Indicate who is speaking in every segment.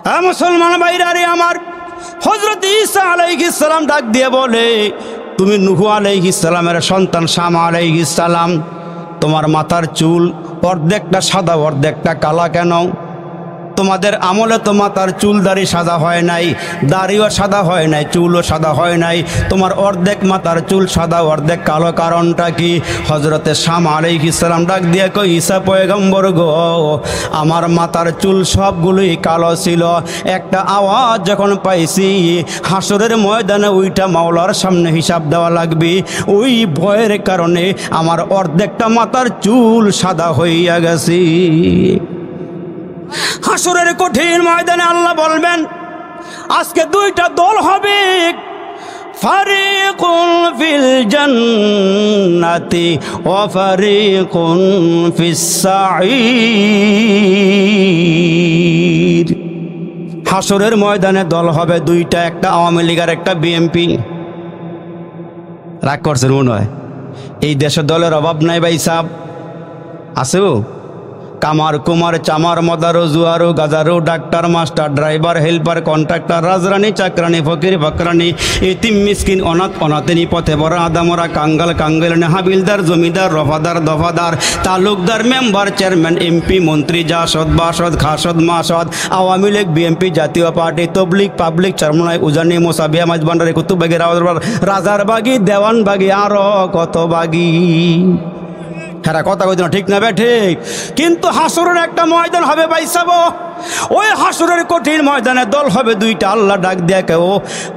Speaker 1: মুসলমান ভাইরা রে আমার, হযরত ঈসা আলাইহিস সালাম ডাক দিয়ে বলে, তুমি নূহ আলাইহিস সালামের সন্তান শাম আলাইহিস সালাম, তোমার মাথার চুল অর্ধেকটা সাদা অর্ধেকটা কালা কেন? তোমাদের আমলে তো মাথার চুল দাড়ি সাদা হয় নাই, দাড়িও সাদা হয় নাই, চুলও সাদা হয় নাই, তোমার অর্ধেক মাথার চুল সাদা অর্ধেক কালো, কারণটা কি? হযরতে শাম আলাইহিস সালাম ডাক দিয়ে কই, ঈসা পয়গম্বর গো, আমার মাথার চুল সবগুলোই কালো ছিল, একটা আওয়াজ যখন পাইছি হাসরের ময়দানে ওইটা মাওলার সামনে হিসাব দেওয়া লাগবে, ওই ভয়ের কারণে আমার অর্ধেকটা মাথার চুল সাদা হইয়া গেছে। হাসরের কঠিন ময়দানে আল্লাহ বলবেন, আজকে দুইটা দল হবে, ফারিকুন ফিল জান্নাতি ওয়া ফারিকুন ফিস সাঈর। হাসরের ময়দানে দল হবে দুইটা, একটা আওয়ামী লীগ আর একটা বিএনপি। রাগ করছেন মনে হয়? এই দেশে দলের অভাব নাই ভাই সাহেব, আছে কামার কুমার চামার মদারো জুয়ারো গাজারো doctor master driver helper contractor রাজরানী চাকরানি ফকির ফকরানি এতিম মিসকিন অনাথ অনাথিনী পথে বড় আদামরা কাঙ্গাল কাঙ্গালিনী হাবিলদার জমিদার রফাদার দফাদার তালুকদার মেম্বার চেয়ারম্যান এমপি মন্ত্রী জাসদ বাসদ খাসদ মাসদ আওয়ামী লীগ বিএনপি জাতীয় পার্টি তবলিগ পাবলিক চরমনাই উজানি মোসাবিয়া মাঝবান্ডারি কুতুববাগি রাজার বাগি দেওয়ান বাগি আরো কত বাগি। হ্যাঁ কথা কইতো না, ঠিক না বে ঠিক? কিন্তু হাসরের একটা ময়দান হবে ভাই সাহেব, ওই হাসরের কঠিন ময়দানে দল হবে দুইটা। আল্লাহ ডাক দিয়ে কেউ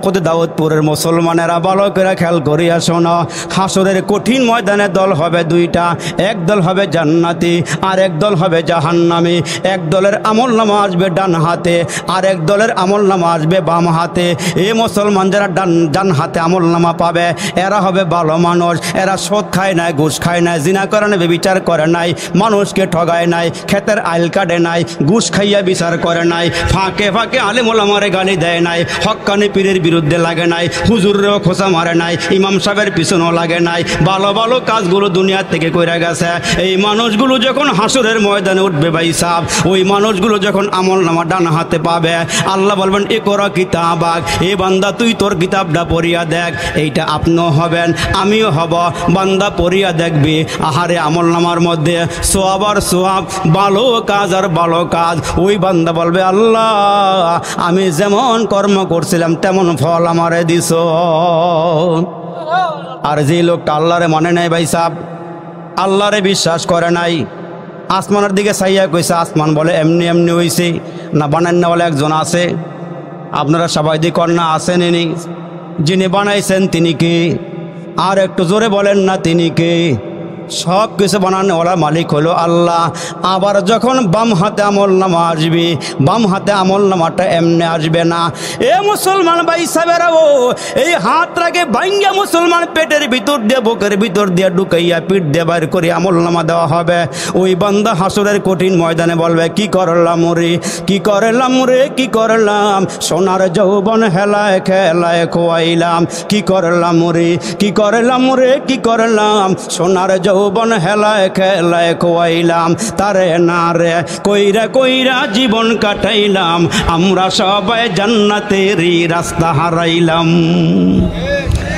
Speaker 1: কত দাউদপুরের মুসলমানেরা ভালো করে খেয়াল করিয়া শোনো, হাসরের কঠিন ময়দানে দল হবে দুইটা, এক দল হবে জান্নাতি আর এক দল হবে জাহান্নামী। এক দলের আমলনামা আসবে ডান হাতে আর এক দলের আমলনামা আসবে বাম হাতে। এই মুসলমান যারা ডান হাতে আমলনামা পাবে এরা হবে ভালো মানুষ, এরা সুদ খায় নাই, ঘুষ খায় নাই, জিনা করে নাই, বিচার করে নাই, মানুষকে ঠগায় নাই, ক্ষেতের আইল কাটে নাই, ঘুষ খাইয়া বিচার করে নাই, ফাঁকে ফাঁকে আলেম ওলামারে গালি দেয় নাই, হক্কানি পীরের বিরুদ্ধে লাগে নাই, হুজুরেও খোঁচা মারে নাই, ইমাম সাহেবের পিছনেও লাগে নাই, ভালো ভালো কাজগুলো দুনিয়ার থেকে কইরা গেছে। এই মানুষগুলো যখন হাসরের ময়দানে উঠবে ভাই সাহেব, ওই মানুষগুলো যখন আমলনামা ডান হাতে পাবে, আল্লাহ বলবেন ইকরা কিতাবাক, এ বান্দা তুই তোর কিতাবটা পড়িয়া দেখ। এইটা আপনিও হবেন আমিও হব, বান্দা পড়িয়া দেখবি, আহারে আমলনামার মধ্যে সোয়াব আর সোয়াব, ভালো কাজ আর ভালো কাজ। ওই বান্দা বলবে আল্লাহ আমি যেমন কর্ম করছিলাম তেমন ফল আমারে দিছ। আর যে লোকটা আল্লাহরে মানে নাই ভাই সাহেব, আল্লাহরে বিশ্বাস করে নাই, আসমানের দিকে চাইয়া কইছে আসমান বলে এমনি এমনি হইছে না, বানান না বলে একজন আছে, আপনারা সবাই দিয়ে কন্যা আছেন, ইনি যিনি বানাইছেন তিনি কে? আর একটু জোরে বলেন না তিনি কে? সব কিছু বানানো ওলা মালিক হলো আল্লাহ। আবার যখন বাম হাতে আমলনামা আসবে, বাম হাতে আমলনামাটা এমনি আসবে না। এ মুসলমান ভাই সাহেবেরা, ও এই হাতটাকে ভাঙ্গা মুসলমান পেটের ভিতর দিয়ে বুকের ভিতর দিয়ে ঢুকাইয়া পিঠ দিয়ে বাইর করে আমলনামা দেওয়া হবে। ওই বান্দা হাসরের কঠিন ময়দানে বলবে কি করলাম রে, কি করলাম রে, কি করলাম, সোনার যৌবন হেলায় খেলায় খোয়াইলাম, কি করলাম রে, কি করলাম রে, কি করলাম, সোনার যৌবন হেলায় খেলায় খোয়াইলাম, তারে না রে কইরা কইরা জীবন কাটাইলাম, আমরা সবাই জান্নাতেরই রাস্তা হারাইলাম।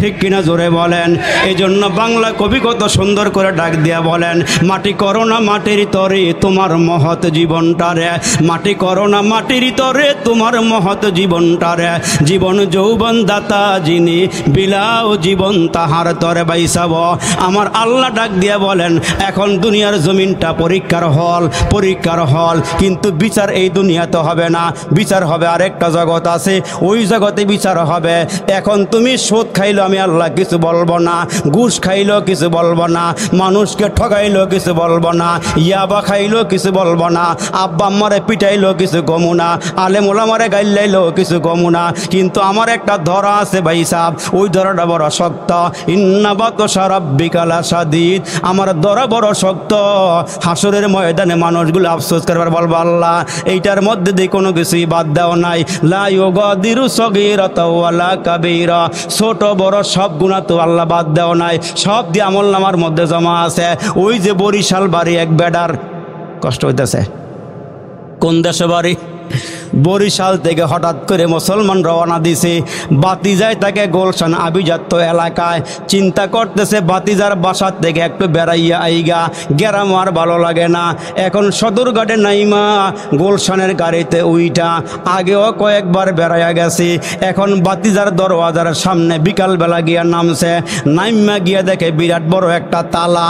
Speaker 1: ঠিক কিনা জোরে বলেন? এই জন্য বাংলা কবি কত সুন্দর করে ডাক দিয়া বলেন, মাটি করো না মাটির তরে তোমার মহৎ জীবনটারে, মাটি করো না মাটির তরে তোমার মহৎ জীবনটারে, জীবন যৌবন দাতা যিনি বিলাও জীবন তাহার তরে। বাইসাব আমার আল্লাহ ডাক দিয়া বলেন, এখন দুনিয়ার জমিনটা পরীক্ষার হল, পরীক্ষার হল, কিন্তু বিচার এই দুনিয়াতে হবে না, বিচার হবে আরেকটা জগৎ আছে, ওই জগতে বিচার হবে। এখন তুমি সুদ খাইলো আমি আল্লাহ কিছু বলবো না, ঘুষ খাইলো কিছু বলবো না, মানুষকে ঠগাইলো কিছু বলবো না, ইয়াবা খাইলো কিছু বলবো না, আব্বা আম্মারে পিটাইলো কিছু কমু না, আলেম ওলামারে গাইলাইলো কিছু কমু না। কিন্তু আমার একটা ধরা আছে ভাই সাহেব, ওই ধরাটা বড় শক্ত। ইন্না বাতশা রাব্বিকা লাশাদীদ, আমার ধরা বড় শক্ত। হাসরের ময়দানে মানুষগুলো আফসোস করবার বলবো আল্লাহ এইটার মধ্যে দিয়ে কোনো কিছুই বাদ দেওয়া নাই, লা ইউগাদিরু সগীরাতা ওয়ালা কাবীরা, ছোট বড় সব গুনাহ তো আল্লাহ বাদ দেওয়া নাই, সব দিয়ে আমলনামার মধ্যে জমা আছে। ওই যে বরিশাল বাড়ি এক বেডার, কষ্ট হইতেছে, কোন দেশে বাড়ি? বরিশাল থেকে হঠাৎ করে মুসলমান রওনা দিছে, বাতিজায় তাকে গুলশান আভিজাত্য এলাকায়। চিন্তা করতেছে বাতিজার বাসার থেকে একটু বেড়াইয়া আইগা, গ্রাম আর ভালো লাগে না। এখন সদরঘাটে নাইমা গুলশানের গাড়িতে উইটা আগেও কয়েকবার বেড়াইয়া গেছে। এখন বাতিজার দরওয়াজার সামনে বিকালবেলা গিয়া নামছে, নাইমা গিয়া দেখে বিরাট বড় একটা তালা।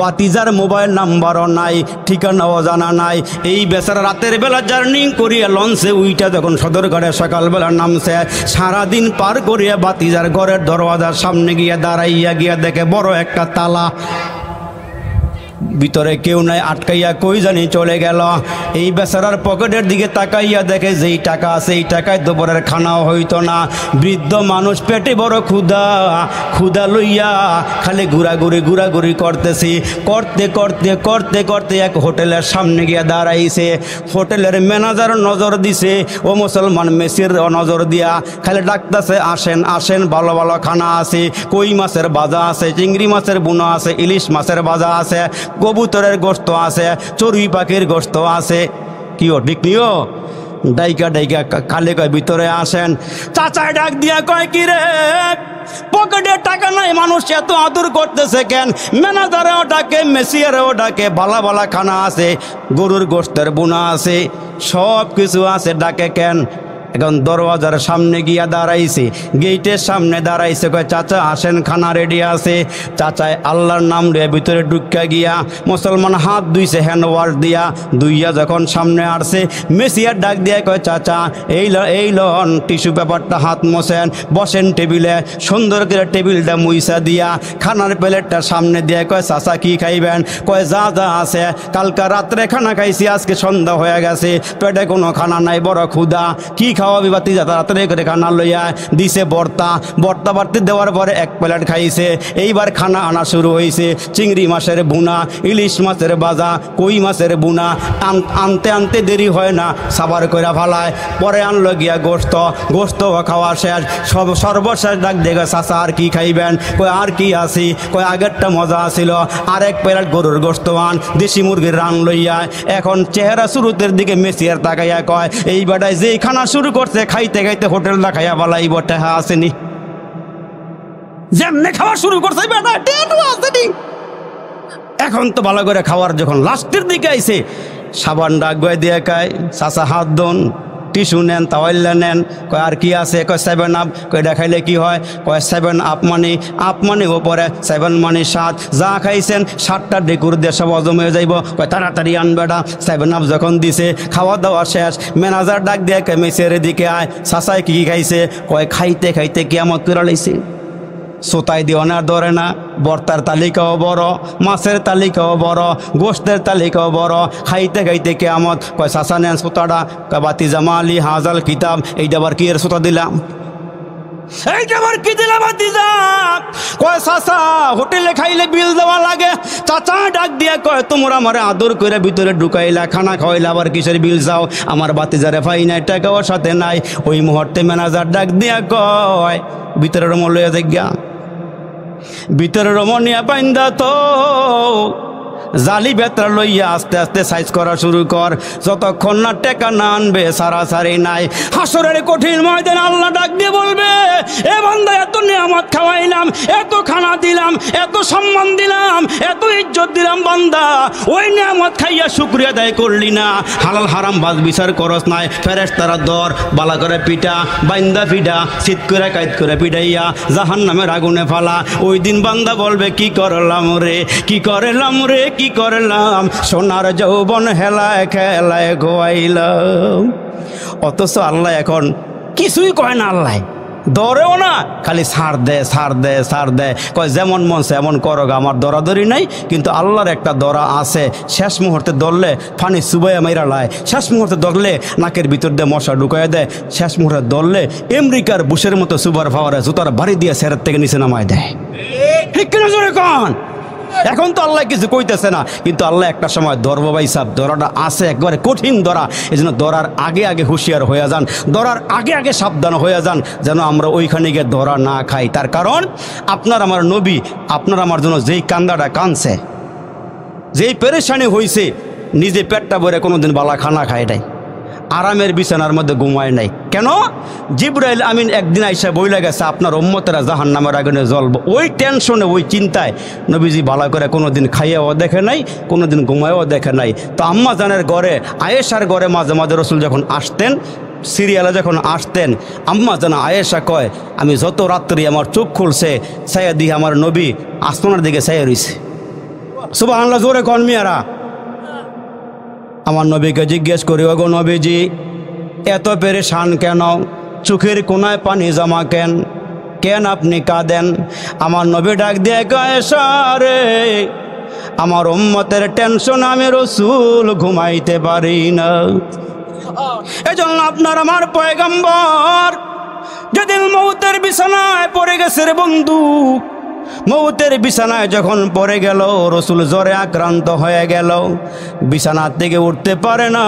Speaker 1: বাতিজার মোবাইল নাম্বারও নাই, ঠিকানাও জানা নাই। এই বেচারা রাতের বেলা জার্নি করিয়া লঞ্চে উইটা যখন সদরঘাটে সকালবেলা নামছে, সারাদিন পার করিয়া বাতিজার ঘরের দরওয়াজার সামনে গিয়া দাঁড়াইয়া গিয়া দেখে বড় একটা তালা, ভিতরে কেউ নাই, আটকাইয়া কই জানি চলে গেল। এই বেচারার পকেটের দিকে তাকাইয়া দেখে যেই টাকা আছে এই টাকায় দুপুরের খানাও হইতো না। বৃদ্ধ মানুষ, পেটে বড় ক্ষুধা, ক্ষুধা লইয়া খালি ঘুরাঘুরি করতেছি। করতে করতে করতে করতে এক হোটেলের সামনে গিয়া দাঁড়াইছে। হোটেলের ম্যানেজার নজর দিছে, ও মুসলমান মেসির নজর দিয়া খালি ডাকতেছে, আসেন আসেন, ভালো ভালো খানা আছে, কই মাছের ভাজা আছে, চিংড়ি মাছের বুনা আছে, ইলিশ মাছের ভাজা আছে, কবুতরের গোশত আছে, চড়ুই পাখির গোশত আছে। কি ও ঠিক নিও? ডাইকা ডাইকা খালি কয় ভিতরে আসেন। চাচায় ডাক দিয়া কয়, কি রে পকেটে টাকা নাই, মানুষ এত আদর করতেছে কেন? ম্যানেজারেও ডাকে, মেসিয়ারেও ডাকে, ভালা ভালা খানা আছে, গরুর গোশতের বুনা আছে, সব কিছু আছে, ডাকে কেন? এখন দরওয়াজার সামনে গিয়া দাঁড়াইছে, গেটের সামনে দাঁড়াইছে, কয় চাচা আসেন, খানা রেডি আছে। চাচায় আল্লাহর নাম রে ভিতরে ঢুকা গিয়া মুসলমান হাত ধুইছে হ্যান্ড ওয়াশ দিয়া, ধুইয়া যখন সামনে আসছে, মেসিয়ার ডাক দিয়া কয়, চাচা এই লন টিস্যু পেপারটা হাত মোছেন, বসেন টেবিলে। সুন্দর করে টেবিলটা মুইসা দিয়া খানার প্লেটটা সামনে দিয়ে কয়, চাচা কি খাইবেন? কয় যা যা আছে, কালকা রাত্রে খানা খাইছি, আজকে সন্ধ্যা হয়ে গেছে, পেটে কোনো খানা নাই, বড় ক্ষুধা, কি খাওয়াবি বাতিজা? তাড়াতাড়ি করে খানা লইয়া দিছে ভর্তা বাড়তে দেওয়ার পরে এক প্লেট খাইছে। এইবার খানা আনা শুরু হয়েছে, চিংড়ি মাছের বুনা, ইলিশ মাছের ভাজা, কই মাছের বুনা। আনতে আনতে দেরি হয় না, সাবার করে ফালায়। পরে আনলো গিয়া গোস্ত খাওয়া শেষ। সর্বশেষ ডাক দেখে, চাচা আর কি খাইবেন? কই আর কি আছি? কই আগেরটা মজা আসিল, আর এক প্লেট গরুর গোস্ত আন, দেশি মুরগির রান লইয়া। এখন চেহারা শুরুতের দিকে মেসিয়ার তাকাইয়া কয়, এই বেটায় যেই খানা শুরু করছে, খাইতে খাইতে হোটেলটা খাইয়া বালাই বটে আসেনি, যেমনে খাওয়া শুরু করছে বেটা টেনও আসেনি। এখন তো ভালো করে খাওয়ার যখন লাস্টের দিকে আইছে, সাবান ডাক গয়ে দিয়ে কয়, চাচা হাত দোন, টিস্যু নেন, তাওয়াইল্লা নেন। কয় আর কি আছে? কয় 7 আপ। কয় দেখাইলে কি হয়? কয় 7 আপ মানে ওপরে 7 মানে 7, যা খাইছেন 7টা ডেকুর দিয়ে সব হজম হয়ে যাইব। কয় তাড়াতাড়ি আনবেটা। 7 আপ যখন দিছে, খাওয়া দাওয়া শেষ, ম্যানেজার ডাক দিয়ে কয়, মেসের দিকে আয়, চাচায় কি খাইছে? কয় খাইতে খাইতে কিয়ামত করে লাইছে। সোতাই দিওয়ানার ধরে না, বর্তার তালিকাও বড়, মাছের তালিকাও বড়, গোস্তের তালিকাও বড়, খাইতে খাইতে কিয়ামত। কয় চাচা নেন সোতাটা। কয় বাতি জামালি হাজাল কিতাব, এইটা আবার কি এর সোতা দিলাম? এইটা আবার কি দিলাম বাতিজা? কয় চাচা হোটেলে খাইলে বিল দেওয়া লাগে। চাচা ডাক দিয়া কয়, তোমরা আমারে আদর করে ভিতরে ঢুকাইলা, খানা খাওয়াইলা, আবার কিসের বিল চাও? আমার বাতিজারে পাই নাই, টাকাও সাথে নাই। ওই মুহূর্তে ম্যানেজার ডাক দিয়া কয়, ভিতরে রুম লইয়া যাইগা, ভিতরে রমণিয়া বাইন্দা তো জালি বেতরা লইয়া আস্তে আস্তে সাইজ করা শুরু কর, যতক্ষণ না টেকা না আনবে সারাসারি নাই। হাসরের কঠিন ময়দান আল্লাহ ডাক দিয়ে বলবে, এ বান্দা এত নিয়ামত খাওয়াইলাম, এত খানা দিলাম, এত সম্মান দিলাম, এত ইজ্জত দিলাম, বান্দা ওই নিয়ামত খাইয়া শুকরিয়া আদায় করলি না, হালাল হারাম বাজ বিচার করস নাই। ফেরেশতারা দর বালা করে পিটা, বাইন্দা পিটা, শীত করে কাইত করে পিটাইয়া জাহান্নামের আগুনে ফালা। ওই দিন বান্দা বলবে, কি করলাম রে, কি করলাম রে, কি করলাম, সোনার যৌবন হেলায় খেলায় গোয়াইলাম। অথচ আল্লাহ এখন কিছুই কয় না, আল্লাহ দরেও না, খালি ছাড় দে। কয় যেমন মন এমন করো, আমার দরাদরি নাই। কিন্তু আল্লাহর একটা দরা আছে, শেষ মুহূর্তে ধরলে ফানি সুবাইয়া মাইরা লায়, শেষ মুহূর্তে ধরলে নাকের ভিতর দিয়ে মশা ঢুকাইয়া দেয়, শেষ মুহূর্তে ধরলে আমেরিকার বুশের মতো সুপার পাওয়ারে জুতার বাড়ি দিয়ে সেরের থেকে নিচে নামায় দেয়। ঠিক কিনা জোরে কন? এখন তো আল্লাহ কিছু কইতেছে না, কিন্তু আল্লাহ একটা সময় ধরব ভাই সাহেব, ধরাটা আছে একবারে কঠিন ধরা। এই জন্য ধরার আগে আগে হুঁশিয়ার হয়ে যান, ধরার আগে আগে সাবধান হয়ে যান, যেন আমরা ওইখানে গিয়ে ধরা না খাই। তার কারণ আপনার আমার নবী আপনার আমার জন্য যেই কান্দাটা কানছে, যেই পেরেশানি হয়েছে, নিজে পেটটা ভরে কোনোদিন বালা খানা খায় নাই। আরামের বিছানার মধ্যে ঘুমায় নাই। কেন? জিবরাইল আমিন একদিন আইসা বইলা গেছে আপনার উম্মতেরা জাহান্নামের আগুনে জ্বলবে। ওই টেনশনে, ওই চিন্তায় নবীজি ভালো করে কোনোদিন খাইয়াও দেখে নাই, কোনোদিন ঘুমায়ও দেখে নাই। তো আম্মা জানের ঘরে, আয়েশার ঘরে মাঝে মাঝে রসুল যখন আসতেন, সিরিয়ালে যখন আসতেন, আম্মা জানা আয়েশা কয় আমি যত রাত্রি আমার চোখ খুলছে ছায়া দিয়ে আমার নবী আসমানের দিকে ছায়া রইছে। সুবহানাল্লাহ, জোরে কন মিয়ারা। আমার নবীকে জিজ্ঞেস করি, ওগো নবীজি এত পেরেশান কেন? চোখের কোনায় পানি জমা কেন? কেন আপনি কাঁদেন? আমার নবী ডাক দিয়ে কয়, আয়েশা রে, আমার উম্মতের টেনশন আমি রাসূল ঘুমাইতে পারি না। এজন্য আপনার আমার পয়গম্বর যেদিন মৌতের বিছানায় পড়ে গেছে রে বন্ধু, মৌতের বিছানায় যখন পড়ে গেল, রাসূল জ্বরে আক্রান্ত হয়ে গেল, বিছানার থেকে উঠতে পারে না।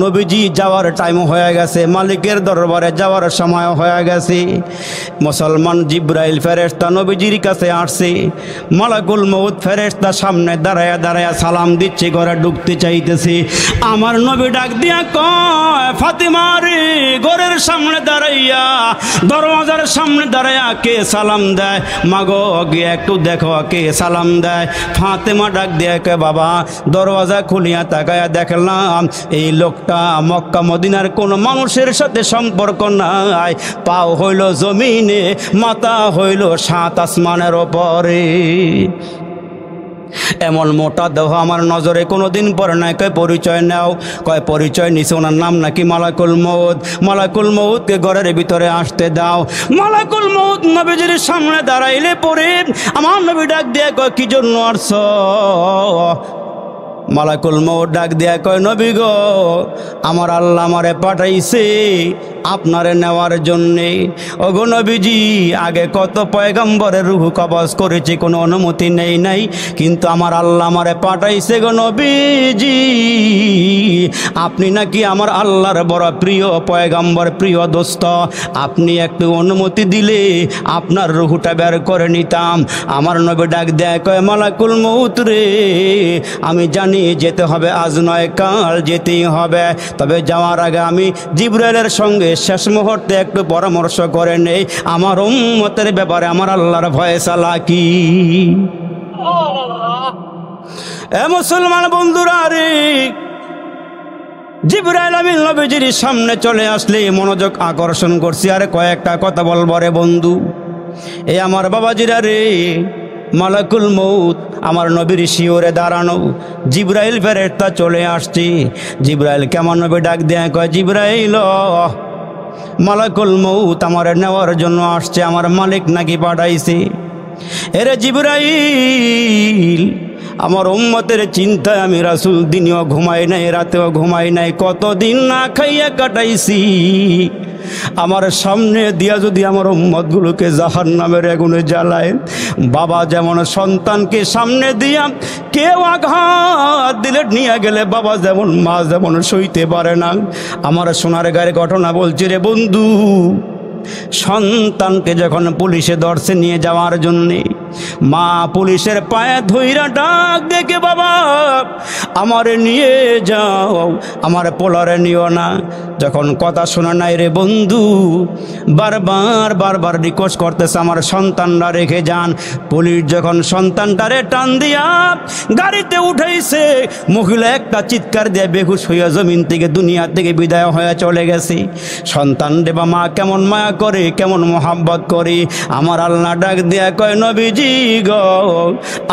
Speaker 1: নবীজি যাওয়ার টাইম হয়ে গেছে, মালিকের দরবারে যাওয়ার সময় হয়ে গেছে। মুসলমান জিব্রাইল ফেরেশতা নবীজির কাছে আসছে। মালাকুল মউত ফেরেশতা সামনে দাঁড়ায়া দাঁড়ায়া সালাম দিচ্ছে, ঘরে ঢুকতে চাইতেছে। আমার নবী ডাক দিয়া কয়, ফাতিমা রে, ঘরের সামনে দাঁড়াইয়া, দরওয়াজার সামনে দাঁড়াইয়া কে সালাম দেয়? মাগো গিয়ে একটু দেখো কে সালাম দেয়। ফাতেমা ডাক দিয়া কে, বাবা দরওয়াজা খুলিয়া তাকায়া দেখলাম এই লোকটা মক্কা মদিনার কোন মানুষের সাথে সম্পর্ক নাই, পাও হইল জমিনে, মাথা হইল 7 আসমানের ওপরে। এমন মোটা দেহ আমার নজরে কোনোদিন পরে নাই। কয় পরিচয় নাও। কয় পরিচয় নিছে, ওনার নাম নাকি মালাকুল মউত। মালাকুল মউতকে ঘরের ভিতরে আসতে দাও। মালাকুল মউত নবীজির সামনে দাঁড়াইলে পরে আমার নবী ডাক দিয়ে কয়, কি জন্য আসছ? মালাকুল মউত ডাক দিয়া কয়, নবী গো, আমার আল্লাহ আমারে পাঠাইছে আপনারে নেওয়ার জন্যে। ওগো নবীজি, আগে কত পয়গম্বরের রূহ কবজ করেছি, কোনো অনুমতি নেই নাই, কিন্তু আমার আল্লাহ আমারে পাঠাইছে গো নবীজি। আপনি নাকি আমার আল্লাহর বড় প্রিয় পয়গম্বর, প্রিয় দোস্ত, আপনি একটু অনুমতি দিলে আপনার রূহটা বের করে নিতাম। আমার নবী ডাক দেয় কয়, মালাকুল মউত রে, আমি জানি যেতে হবে, আজ নয় কাল যেতেই হবে, তবে যাওয়ার আগে আমি জিবরাইলের সঙ্গে শেষ মুহূর্তে একটু পরামর্শ করে নেই, আমার উম্মতের ব্যাপারে আমার আল্লাহর ফয়সালা কি। এ মুসলমান বন্ধুরা রে, জিবরাইল আমিন নবীজির সামনে চলে আসলে মনোযোগ আকর্ষণ করছি। আরে কয়েকটা কথা বলবো রে বন্ধু। এই আমার বাবাজিরা রে, মালাকুল মউত আমার নবীর শিওরে দাঁড়ানো, জিবরাইল ফেরেশতা চলে আসছে। জিবরাইল কেমন নবী ডাক দেয় কয়, জিবরাইল, মালাকুল মউত আমার নেওয়ার জন্য আসছে, আমার মালিক নাকি পাঠাইছে। এরে জিবরাইল, আমার উম্মতের চিন্তায় আমি রাসূল দিনেও ঘুমাই নাই, রাতেও ঘুমাই নাই, কতদিন না খাইয়া কাটাইছি। আমার সামনে দিয়া যদি আমার উম্মতগুলোকে জাহান্নামের আগুনে জ্বালায়, বাবা যেমন সন্তানকে সামনে দিয়া কেউ আঘাত দিলে নিয়ে গেলে, বাবা যেমন মা যেমন সইতে পারে না, আমার সোনার গায়ের ঘটনা বলছি রে বন্ধু। সন্তানকে যখন পুলিশে ধরছে নিয়ে যাওয়ার জন্যে, মা পুলিশের পায়ে ধইরা ডাক দেখে, বাবা আমারে নিয়ে যাও, আমার পোলারে নিও না। যখন কথা শোনা নাই রে বন্ধু, বারবার বারবার রিকোয়েস্ট করতেছে, আমার সন্তানরা রেখে যান। পুলিশ যখন সন্তানটারে টান দিয়া গাড়িতে উঠাইছে, মহিলা একটা চিৎকার দিয়ে বেহুশ হইয়া জমিন থেকে, দুনিয়া থেকে বিদায় হয়ে চলে গেছে। সন্তান রে বা মা কেমন মায়া করে, কেমন মোহাব্বত করে। আমার আল্লাহ ডাক দিয়া কয়, নবীজি গো,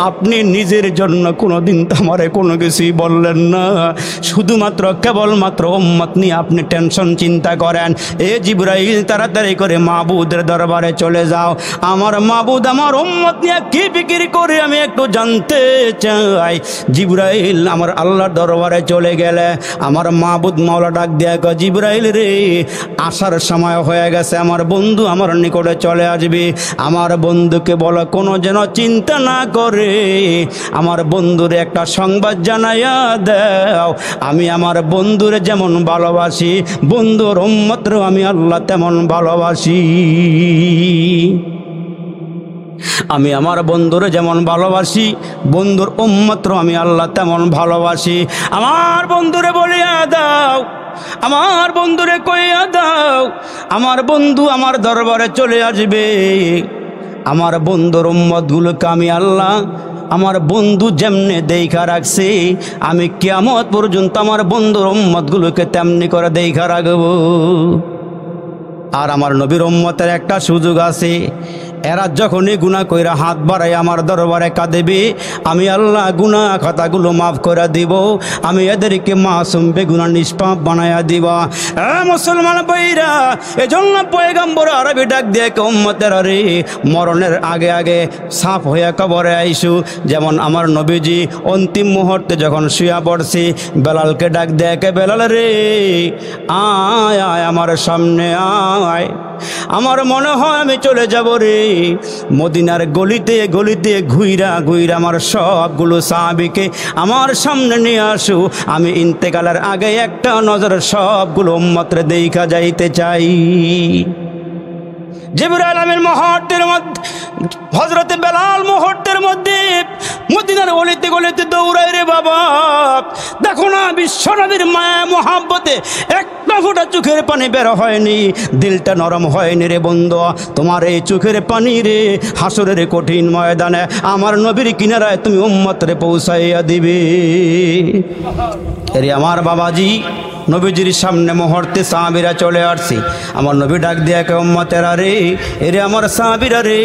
Speaker 1: আপনি নিজের জন্য কোনোদিন আমারে কোনো কিছুই বললেন না, শুধুমাত্র কেবলমাত্র উম্মত নিয়ে আপনি টেনশন চিন্তা করেন। এ জিবরাইল, তাড়াতাড়ি করে মাবুদের দরবারে চলে যাও। আমার মাবুদ আমার উম্মত নিয়ে কি ফিকির করে আমি একটু জানতে চাই। জিবরাইল আমার আল্লাহর দরবারে চলে গেলে আমার মাবুদ মাওলা ডাক দিয়া কয়, জিবরাইল রে, আসার সময় হয়ে গেছে, আমার বন্ধু আমার নিকটে চলে আসবে। আমার বন্ধুকে বলো কোনো যেন চিন্তা না করে, আমার বন্ধুরে একটা সংবাদ জানাইয়া দাও, আমি আমার বন্ধুরে যেমন ভালোবাসি, বন্ধুর উম্মতরে আমি আল্লাহ তেমন ভালোবাসি। আমি আমার বন্ধুরে যেমন ভালোবাসি, বন্ধুর উম্মতরে আমি আল্লাহ তেমন ভালোবাসি। আমার বন্ধুরে বলিয়া দাও, আমার বন্ধুরে কইয়া দাও আমার বন্ধু আমার দরবারে চলে আসবে। আমার বন্ধুর উম্মতগুলোকে আমি আল্লাহ আমার বন্ধু যেমনে দেখা রাখছি আমি কিয়ামত পর্যন্ত আমার বন্ধুর উম্মতগুলোকে তেমনি করে দেখা রাখবো। আর আমার নবীর উম্মতের একটা সুযোগ আছে, এরা যখনই গুনাহ কইরা হাত বাড়াই আমার দরবারে কাঁদেবে, আমি আল্লাহ গুনাহ খাতাগুলো মাফ করে দিব, আমি এদেরকে মাসুম বেগুনাহ নিষ্পাপ বানায়া দিব। মুসলমান ভাইরা, এজন্য পয়গম্বর আরবি ডাক দিয়ে উম্মতের রে মরণের আগে আগে সাফ হয়ে কবরে আইসু। যেমন আমার নবীজি অন্তিম মুহূর্তে যখন শুয়া পড়ছি বেলালকে ডাক দিয়ে কে বেলাল রে আয় আয় আমার সামনে আয়, আমার মনে হয় আমি চলে যাব রে। মদিনার গলিতে গলিতে ঘুইরা ঘুইরা আমার সবগুলো সাহাবীকে আমার সামনে নিয়ে আসু, আমি ইন্তেকালের আগে একটা নজর সবগুলো উম্মতরে দেখা যাইতে চাই। জিবরাইল আমিন মুহূর্তের মধ্যে হযরতে বেলাল মুহূর্তের মধ্যে মদিনার গলিতে গলিতে দৌড়ায় রে বাবা। দেখো না বিশ্বনবীর মায়া মোহাব্বতে একটা ফোঁটা চোখের পানি বের হয়নি, দিলটা নরম হয়নি রে বন্ধু। তোমার এই চোখের পানি রে হাসরের কঠিন ময়দানে আমার নবীর কিনারায় তুমি উম্মতরে পৌঁছাইয়া দিবে। এরে আমার বাবাজি, নবীজির সামনে মুহূর্তে সাহাবীরা চলে আসছে। আমার নবী ডাক দিয়ে কে উম্মতেরা রে, এরে আমার সাহাবীরা রে,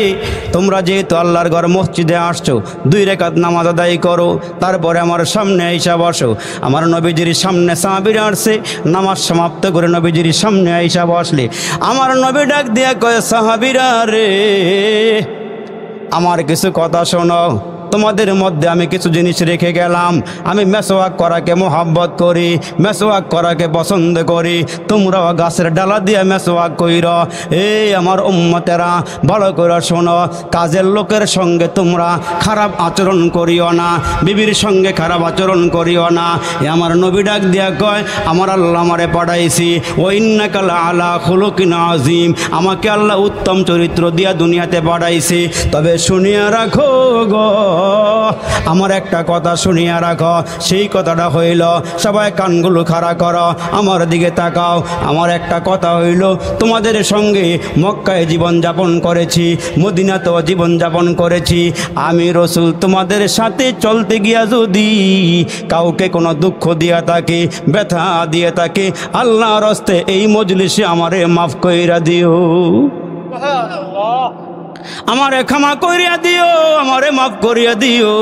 Speaker 1: তোমরা যেহেতু আল্লাহর ঘর মসজিদে আসছো 2 রাকাত নামাজ আদায় করো, তারপরে আমার সামনে আইসা বসো। আমার নবীজির সামনে সাহাবীরা আসছে, নামাজ সমাপ্ত করে নবীজির সামনে আইসা বসলে আমার নবী ডাক দিয়ে কয় সাহাবীরা রে আমার কিছু কথা শোনো। তোমাদের মধ্যে আমি কিছু জিনিস রেখে গেলাম। আমি মেসওয়াক করাকে মোহাব্বত করি, মেসওয়াক করাকে পছন্দ করি, তোমরাও গাছের ডালা দিয়ে মেসওয়াক কইর। এই আমার উম্মতেরা ভালো করে শোনো, কাজের লোকের সঙ্গে তোমরা খারাপ আচরণ করিও না, বিবির সঙ্গে খারাপ আচরণ করিও না। আমার নবী ডাক দিয়া কয় আমার আল্লাহ আমারে পাঠাইছি, ও ইন্নাকা আলা খুলুকিন আযীম, আমাকে আল্লাহ উত্তম চরিত্র দিয়া দুনিয়াতে পাঠাইছি। তবে শুনিয়া রাখো গো, আমার একটা কথা শুনিয়া রাখো, সেই কথাটা হইল, সবাই কানগুলো খাড়া করো, আমার দিকে তাকাও। আমার একটা কথা হইল, তোমাদের সঙ্গে মক্কায় জীবনযাপন করেছি, মদিনাতেও জীবনযাপন করেছি। আমি রাসূল তোমাদের সাথে চলতে গিয়া যদি কাউকে কোনো দুঃখ দিয়া থাকে, ব্যথা দিয়ে থাকে, আল্লাহর হস্তে এই মজলিসে আমারে মাফ কইরা দিও, আমারে ক্ষমা করিয়া দিও, আমারে মাফ করিয়া দিও।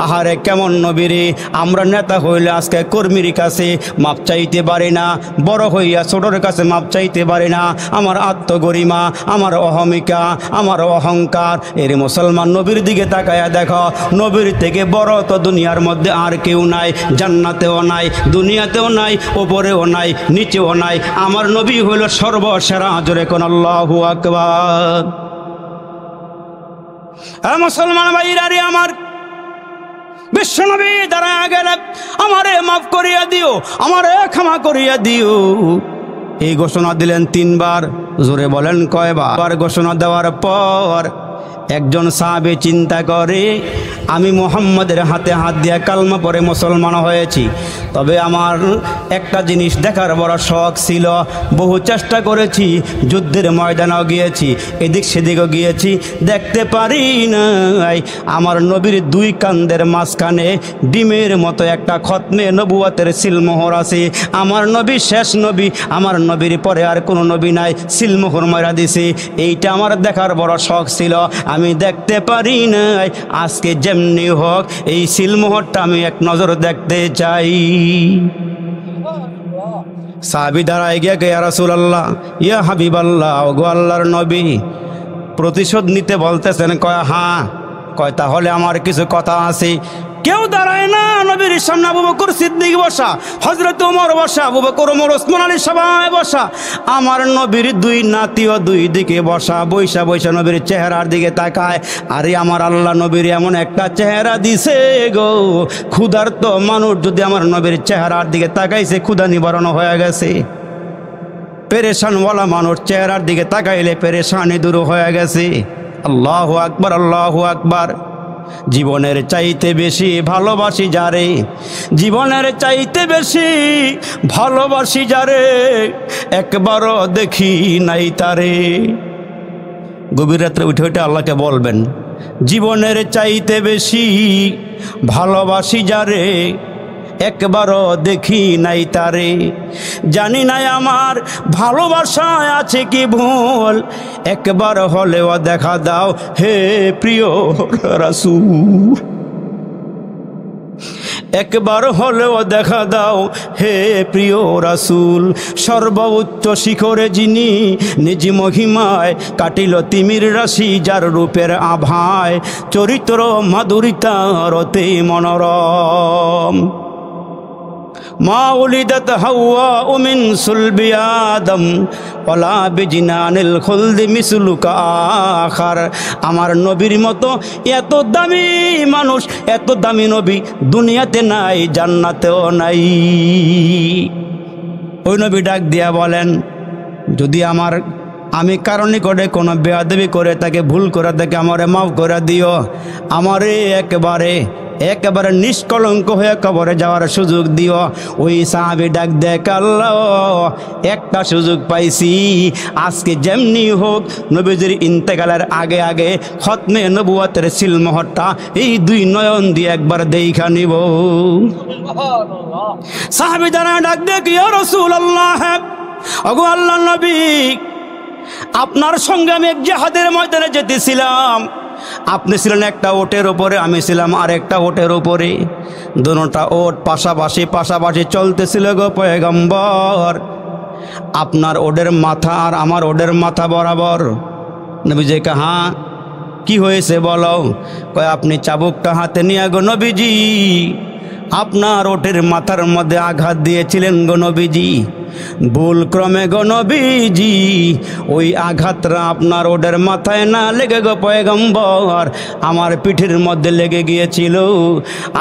Speaker 1: আহারে কেমন নবীরে, আমরা নেতা হইলে আজকে কর্মীর কাছে মাপ চাইতে পারি না, বড় হইয়া ছোটর কাছে মাপ চাইতে পারি না। আমার আত্মগরিমা, আমার অহমিকা, আমার অহংকার। এর মুসলমান নবীর দিকে তাকায়া দেখো, নবীর থেকে বড় তো দুনিয়ার মধ্যে আর কেউ নাই, জান্নাতেও নাই, দুনিয়াতেও নাই, ওপরেও নাই, নিচেও নাই। আমার নবী হইল সর্বসেরা। জোরে কোন আল্লাহু আকবার। মুসলমান ভাইরা রে, আমার বিশ্বনবী দাঁড়ায় গেলে আমারে মাফ করিয়া দিও, আমারে ক্ষমা করিয়া দিও। এই ঘোষণা দিলেন 3 বার। জোরে বলেন কয়বার? ঘোষণা দেওয়ার পর একজন সাহাবী চিন্তা করে, আমি মুহাম্মাদের হাতে হাত দিয়ে কালমা পড়ে মুসলমান হয়েছি, তবে আমার একটা জিনিস দেখার বড় শখ ছিল। বহু চেষ্টা করেছি, যুদ্ধের ময়দানেও গিয়েছি, এদিক সেদিকও গিয়েছি, দেখতে পারি নাই আমার নবীর 2 কান্দের মাঝখানে ডিমের মতো একটা খতমে নবুয়তের সিলমোহর আছে। আমার নবী শেষ নবী, আমার নবীর পরে আর কোনো নবী নাই, সিলমোহর মারা দিছে। এইটা আমার দেখার বড় শখ ছিল, আমি দেখতে পারি নাই। আজকে যেমনি হোক এই সিলমোহরটা আমি এক নজর দেখতে চাই। সাহাবী দাঁড়ায় গিয়া কে, ইয়া রাসূলুল্লাহ, ইয়া হাবিবাল্লাহ, ওগো আল্লাহর নবী, প্রতিশোধ নিতে বলতেছেন? কয় হ্যাঁ। কয় তাহলে আমার কিছু কথা আছে। কেউ দাঁড়ায় না নবীর সামনে। আবু বকর সিদ্দিক বসা, হযরত ওমর বসা, আবু বকর, ওমর, ওসমান আলী সবাই বসা। আমার নবীর 2 নাতিও 2 দিকে বসা, বৈশা বৈশা নবীর চেহারার দিকে তাকায়। আরে আমার আল্লাহ নবীর এমন একটা চেহারা দিছে গো, ক্ষুধার্ত মানুষ যদি আমার নবীর চেহারার দিকে তাকাইছে, ক্ষুধা নিবারণ হয়ে গেছে। পেরেশানওয়ালা মানুষ চেহারার দিকে তাকাইলে পেরেশানি দূর হয়ে গেছে। আল্লাহু আকবার, আল্লাহু আকবার। জীবনের চাইতে বেশি ভালোবাসি যারে, জীবনের চাইতে বেশি ভালোবাসি যারে, একবারও দেখি নাই তারে। গভীর রাত্রে উঠে উঠে আল্লাহকে বলবেন, জীবনের চাইতে বেশি ভালোবাসি যারে, একবারও দেখি নাই তারে। জানি নাই আমার ভালোবাসায় আছে কি ভুল, একবার হলেও দেখা দাও হে প্রিয় রাসূল, একবার হলেও দেখা দাও হে প্রিয় রাসূল। সর্বোচ্চ শিখরে যিনি নিজ মহিমায় কাটিল তিমির রাশি, যার রূপের আভায় চরিত্র মাধুরিতার অতি মনোরম। মা উলিদাত হাওয়া মিন সুলবি আদম ওয়ালা বিজিনানিল খুলদি মিসলুকা আখার। আমার নবীর মতো এত দামি মানুষ, এত দামি নবী দুনিয়াতে নাই, জান্নাতেও নাই। ওই নবী ডাক দিয়া বলেন, যদি আমি কারণে করে কোনো বেয়াদবি করে তাকে ভুল করে তাকে আমারে মাফ করে দিও, আমারে একেবারে নিষ্কলঙ্ক হয়ে কবরে যাওয়ার সুযোগ দিও। ওই সাহাবী ডাক দেখ, আল্লাহ একটা সুযোগ পাইছি, আজকে যেমনি হোক নবীজির ইন্তেকালের আগে আগে খতমে নবুয়তের সিলমোহরটা এই দুই নয়ন দিয়ে একবার দেখা নিব। সাহাবী জানা ডাক দেখ, ইয়া রাসূলুল্লাহ, ওগো আল্লাহর নবী, আপনার সঙ্গে আমি এক জিহাদের ময়দানে যেতেছিলাম। আপনি ছিলেন একটা ওটের উপরে, আমি ছিলাম আরেকটা ওটের উপরে। দুটোটা ওট পাশাপাশি চলতেছিল গো পয়গম্বর। আপনার ওটের মাথা আর আমার ওটের মাথা বরাবর। নবীজি কে, হ্যাঁ কি হয়েছে বলো? কয়, আপনি চাবুকটা হাতে নিয়ে গো নবীজি আপনার ওটের মাথার মধ্যে আঘাত দিয়েছিলেন গো নবীজি। ভুল ক্রমে গো নবীজি ওই আঘাতটা আপনার ওটের মাথায় না লেগে গো পয়গম্বর আমার পিঠের মধ্যে লেগে গিয়েছিল।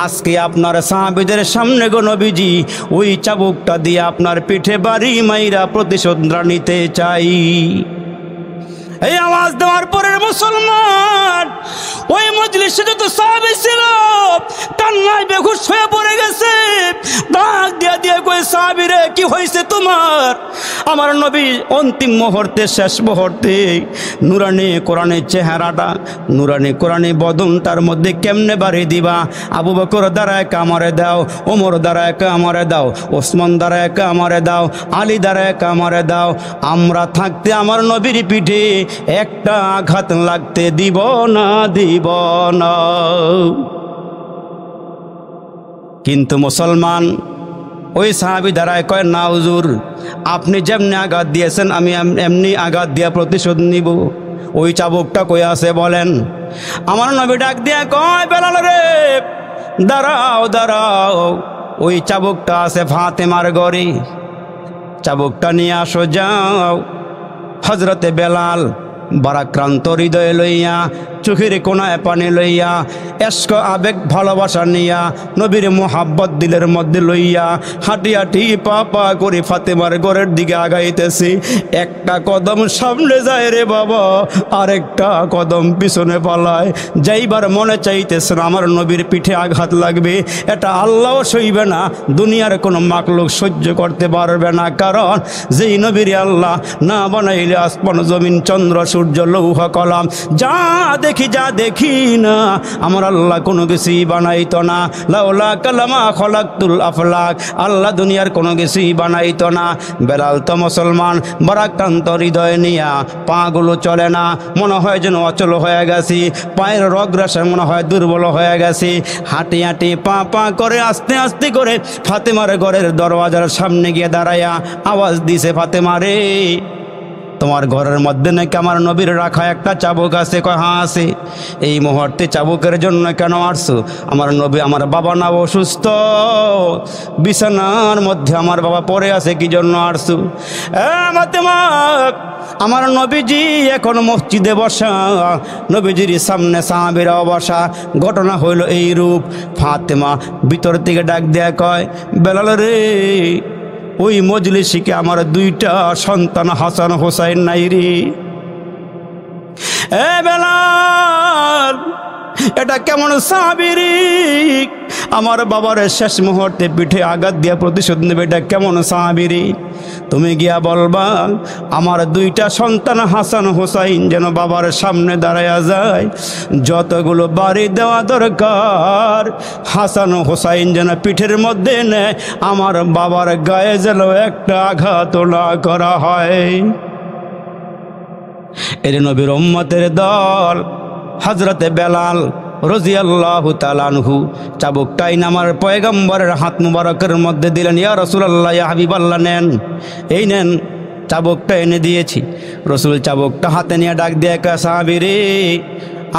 Speaker 1: আজকে আপনার সাহাবীদের সামনে গো নবীজি ওই চাবুকটা দিয়ে আপনার পিঠে বাড়ি মাইরা প্রতিশোধ নিতে চাই। এই আওয়াজ দেওয়ার পরে মুসলমান ওই মজলিসে যত সাহাবী ছিল কান্নায় বেহুশ হয়ে পড়ে গেছে। ডাক দিয়া দিয়ে কই, সাহাবী রে কি হয়েছে তোমার? আমার নবী অন্তিম মুহূর্তে, শেষ মুহূর্তে নুরানি কোরআনের চেহারাটা, নুরানি কোরআনি বদনটার মধ্যে কেমনে বাড়ি দিবা? আবু বকর দাঁড়ায় কামড়ে দাও, ওমর দাঁড়ায় কামড়ে দাও, ওসমান দাঁড়ায় কামড়ে দাও, আলী দাঁড়ায় কামড়ে দাও। আমরা থাকতে আমার নবীর পিঠে একটা আঘাত লাগতে দিব না। কিন্তু মুসলমান ওই সাহাবী দাঁড়ায় কয়, না হুজুর, আপনি যেমনি আঘাত দিয়েছেন আমি এমনি আঘাত দিয়া প্রতিশোধ নিব। ওই চাবুকটা কই আছে বলেন? আমার নবী ডাক দিয়া কয়, বেলাল রে দাঁড়াও, ওই চাবুকটা আছে ফাতেমার ঘরে, চাবুকটা নিয়ে আসো যাও। হযরতে বেলাল বারাক্রান্ত হৃদয়ে লইয়া, চোখের কোনায় পানি লইয়া, এশক আবেগ ভালোবাসা নিয়া, নবীর মোহাব্বত দিলের মধ্যে লইয়া হাঁটি হাঁটি পা পা করে ফাতেমার ঘরের দিকে আগাইতেছি। একটা কদম সামনে যায় রে বাবা, আরেকটা কদম পিছনে পালায়। যাইবার মনে চাইতেছে না, আমার নবীর পিঠে আঘাত লাগবে, এটা আল্লাহও সইবে না, দুনিয়ার কোনো মাকলুক সহ্য করতে পারবে না। কারণ যেই নবীর আল্লাহ না বানাইলে আসমান জমিন চন্দ্র সূর্য লৌহ কলম যা দেখি না, আমার আল্লাহ কোনো কিছুই বানাইতো না। লাউলা কালামা খলাকতুল আফলাক, আল্লাহ দুনিয়ার কোনো কিছুই বানাইতো না। বেলাল তো মুসলমান বারাক্রান্ত হৃদয় নিয়া, পাগুলো চলে না, মনে হয় যেন অচল হয়ে গেছি, পায়ের রগরাশে মনে হয় দুর্বল হয়ে গেছি। হাঁটি হাঁটি পা পা করে আস্তে আস্তে করে ফাতেমার ঘরের দরওয়াজার সামনে গিয়ে দাঁড়াইয়া আওয়াজ দিছে, ফাতেমা রে, তোমার ঘরের মধ্যে নাকি আমার নবীর রাখা একটা চাবুক আছে? কয়, হ্যাঁ আছে। এই মুহূর্তে চাবুকের জন্য কেন আসছো? আমার নবী, আমার বাবা না অসুস্থ, বিছানার মধ্যে আমার বাবা পড়ে আছে, কি জন্য আসছো? ফাতেমা, আমার নবীজি এখন মসজিদে বসা, নবীজির সামনে সাহাবীরাও বসা। ঘটনা হইল এই রূপ। ফাতেমা ভিতর থেকে ডাক দেয়া কয়, বেলাল রে, ওই মজলিসে আমার দুইটা সন্তান হাসান হোসাইন নাই রে? এ বেলাল, এটা কেমন সাহাবীরি, আমার বাবার শেষ মুহূর্তে পিঠে আঘাত দিয়া প্রতিশোধ নেবে, এটা কেমন সাহাবীরি। তুমি গিয়া বলবা আমার দুইটা সন্তান হাসান হুসাইন যেন বাবার সামনে দাঁড়ায়া যায়, যতগুলো বাড়ি দেওয়া দরকার হাসান হুসাইন যেন পিঠের মধ্যে নেয়, আমার বাবার গায়ে যেন একটা আঘাত না করা হয়। এর নবীর উম্মতের দল হযরতে বেলাল রাদিয়াল্লাহু তাআলা আনহু চাবুকটাই আমার পয়গম্বরের হাত মুবারকের মধ্যে দিলেন। ইয়া রাসূলুল্লাহ, ইয়া হাবিবাল্লাহ, নেন, এই নেন, চাবুকটা এনে দিয়েছি। রসুল চাবুকটা হাতে নিয়ে ডাক দিয়ে কয়, সাহাবী রে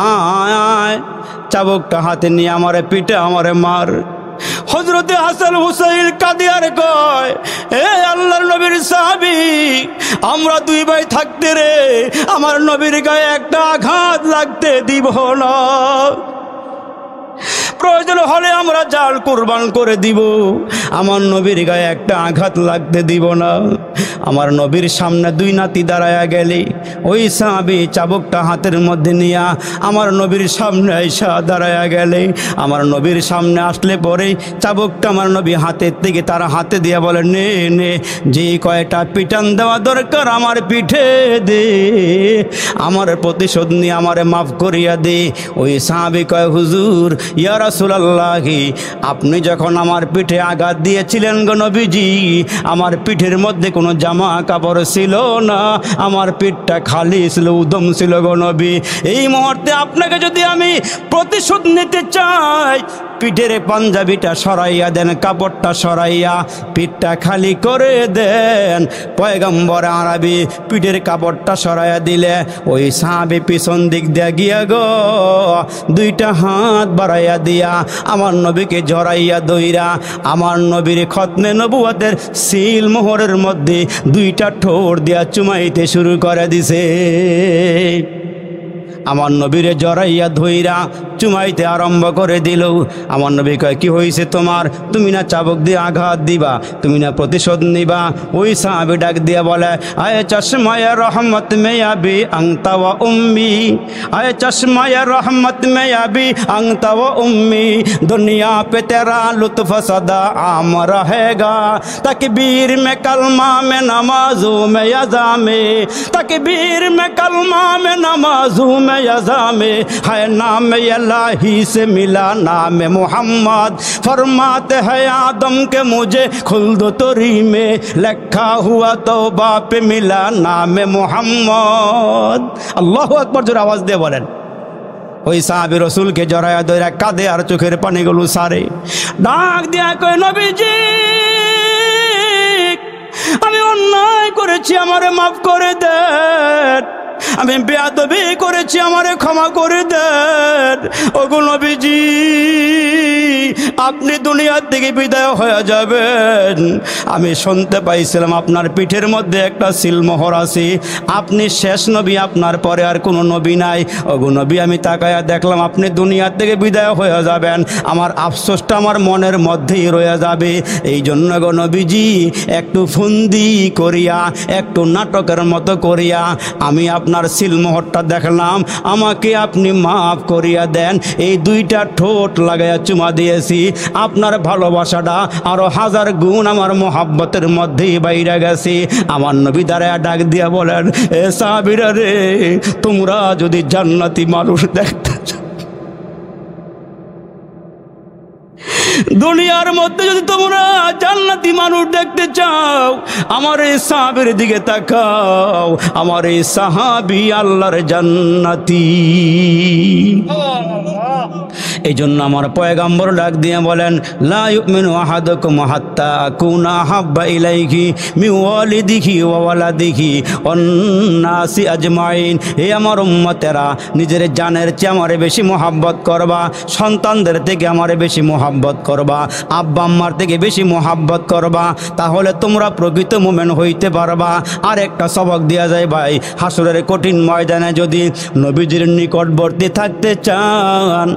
Speaker 1: আয়, চাবুকটা হাতে নিয়ে আমারে পিঠে আমারে মার। হযরতে হাসান হুসাইন কাঁদে আর কয়, এ আল্লাহর নবীর সাহাবী, আমরা দুই ভাই থাকতে রে আমার নবীর গায়ে একটা আঘাত লাগতে দিব না, প্রয়োজন হলে আমরা জাল কুরবান করে দিব, আমার নবীর গায়ে একটা আঘাত লাগতে দিব না। আমার নবীর সামনে দুই নাতি দাঁড়ায়া গেলে ওই সাহাবী চাবুকটা হাতের মধ্যে নিয়া আমার নবীর সামনে আইসা দাঁড়ায়া গেলে, আমার নবীর সামনে আসলে পরে চাবুকটা আমার নবী হাতের থেকে তার হাতে দিয়া বলে, নে নে, যে কয়টা পিটান দেওয়া দরকার আমার পিঠে দে, আমার প্রতিশোধ নিয়ে আমারে মাফ করিয়া দে। ওই সাহাবী কয়, হুজুর, ইয়া রাসূলুল্লাহ, আপনি যখন আমার পিঠে আঘাত দিয়েছিলেন গো নবীজি, আমার পিঠের মধ্যে কোনো জামা কাপড় ছিল না, আমার পিঠটা খালি ছিল, উদম ছিল গো নবী। এই মুহূর্তে আপনাকে যদি আমি প্রতিশোধ নিতে চাই, পিঠের পাঞ্জাবিটা সরাইয়া দেন, কাপড়টা সরাইয়া পিঠটা খালি করে দেন। পয়গম্বর আরবি পিঠের কাপড়টা সরাইয়া দিলে ওই সাহাবী পিছন দিক দিয়ে গিয়া গো দুইটা হাত বাড়াইয়া দিয়া আমার নবীকে জড়াইয়া দইরা আমার নবীর খতমে নবুয়তের সিল মোহরের মধ্যে দুইটা ঠোঁট দিয়া চুমাইতে শুরু করে দিছে। আমার নবীরে জড়াইয়া ধইরা চুমাইতে আরম্ভ করে দিল। আমার নবী কয়, কি হয়েছে তোমার? তুমি না চাবুক দিয়ে আঘাত দিবা, তুমি না প্রতিশোধ নিবা? ওই সাহাবী ডাক দিয়া বলে, আয়ে চশমায়ে রহমত মে আবি আংতা ওয়া উম্মি, আয়ে চশমায়ে রহমত মে আবি আংতা ওয়া উম্মি, দুনিয়া पे तेरा लुत्फ सदा आम रहेगा, तकबीर में कलमा में नमाजों में यज़ा में, तकबीर में कलमा में नमाजों में यज़ा में, है नाम इलाही से मिला नाम मोहम्मद, फरमाते हैं आदम के मुझे खुल्द तोरी में, लिखा हुआ तौबा पे मिला नाम मोहम्मद। अल्लाहु अकबर, जोर आवाज दे बोलेन। ওই সাহাবী রসুলকে জড়ায়া ধইরা কাঁদে আর চোখের পানিগুলো সারে, ডাক দিয়া কয়, নবীজি, আমি অন্যায় করেছি, আমারে মাফ করে দেন, আমি বেয়াদবি করেছি, আমারে ক্ষমা করে দেন। ওগো নবীজি, আপনি দুনিয়ার থেকে বিদায় হয়ে যাবেন, আমি শুনতে পাইছিলাম আপনার পিঠের মধ্যে একটা সিলমোহর আছে, আপনি শেষ নবী, আপনার পরে আর কোনো নবী নাই। ওগো নবী, আমি তাকায়া দেখলাম আপনি দুনিয়ার থেকে বিদায় হয়ে যাবেন, আমার আফসোসটা আমার মনের মধ্যেই রয়ে যাবে। এই জন্য গো নবীজি, একটু ফন্দি করিয়া, একটু নাটকের মতো করিয়া আমি আপনার সিলমোহরটা দেখলাম, আমাকে আপনি মাফ করিয়া দেন। এই দুইটা ঠোঁট লাগাইয়া চুমা দিয়েছি, আপনার ভালোবাসাটা আরো হাজার গুণ আমার মোহাব্বতের মধ্যেই বাইরে গেছে। আমার নবী দাঁড়ায়া ডাক দিয়া বলেন, এ সাহাবীরা রে, তোমরা যদি জান্নাতি মানুষ দেখতে চাও, দুনিয়ার মধ্যে যদি তোমরা জান্নাতি মানুষ দেখতে চাও, আমার এই সাহাবীর দিকে তাকাও, আমার এই সাহাবী আল্লাহর জান্নাতি। এই জন্য আমার পয়গম্বর ডাক দিয়ে বলেন, লা ইউমিনু আহাদুকুম হাত্তা আকুনা হাব্বা ইলাইহি মিন ওয়ালিদিহি ওয়া ওয়ালাদিহি ওয়ান নাসি আজমাইন। হে আমার উম্মতেরা, নিজের জানের চেয়ে আমারে বেশি মোহাব্বত করবা, সন্তানদের থেকে আমারে বেশি মোহাব্বত করবা, আব্বা আম্মার থেকে বেশি মোহাব্বত করবা, তাহলে তোমরা প্রকৃত মুমিন হইতে পারবা। আর একটা সবক দেওয়া যায় ভাই, হাসরের কঠিন ময়দানে যদি নবীজির নিকটবর্তী থাকতে চান,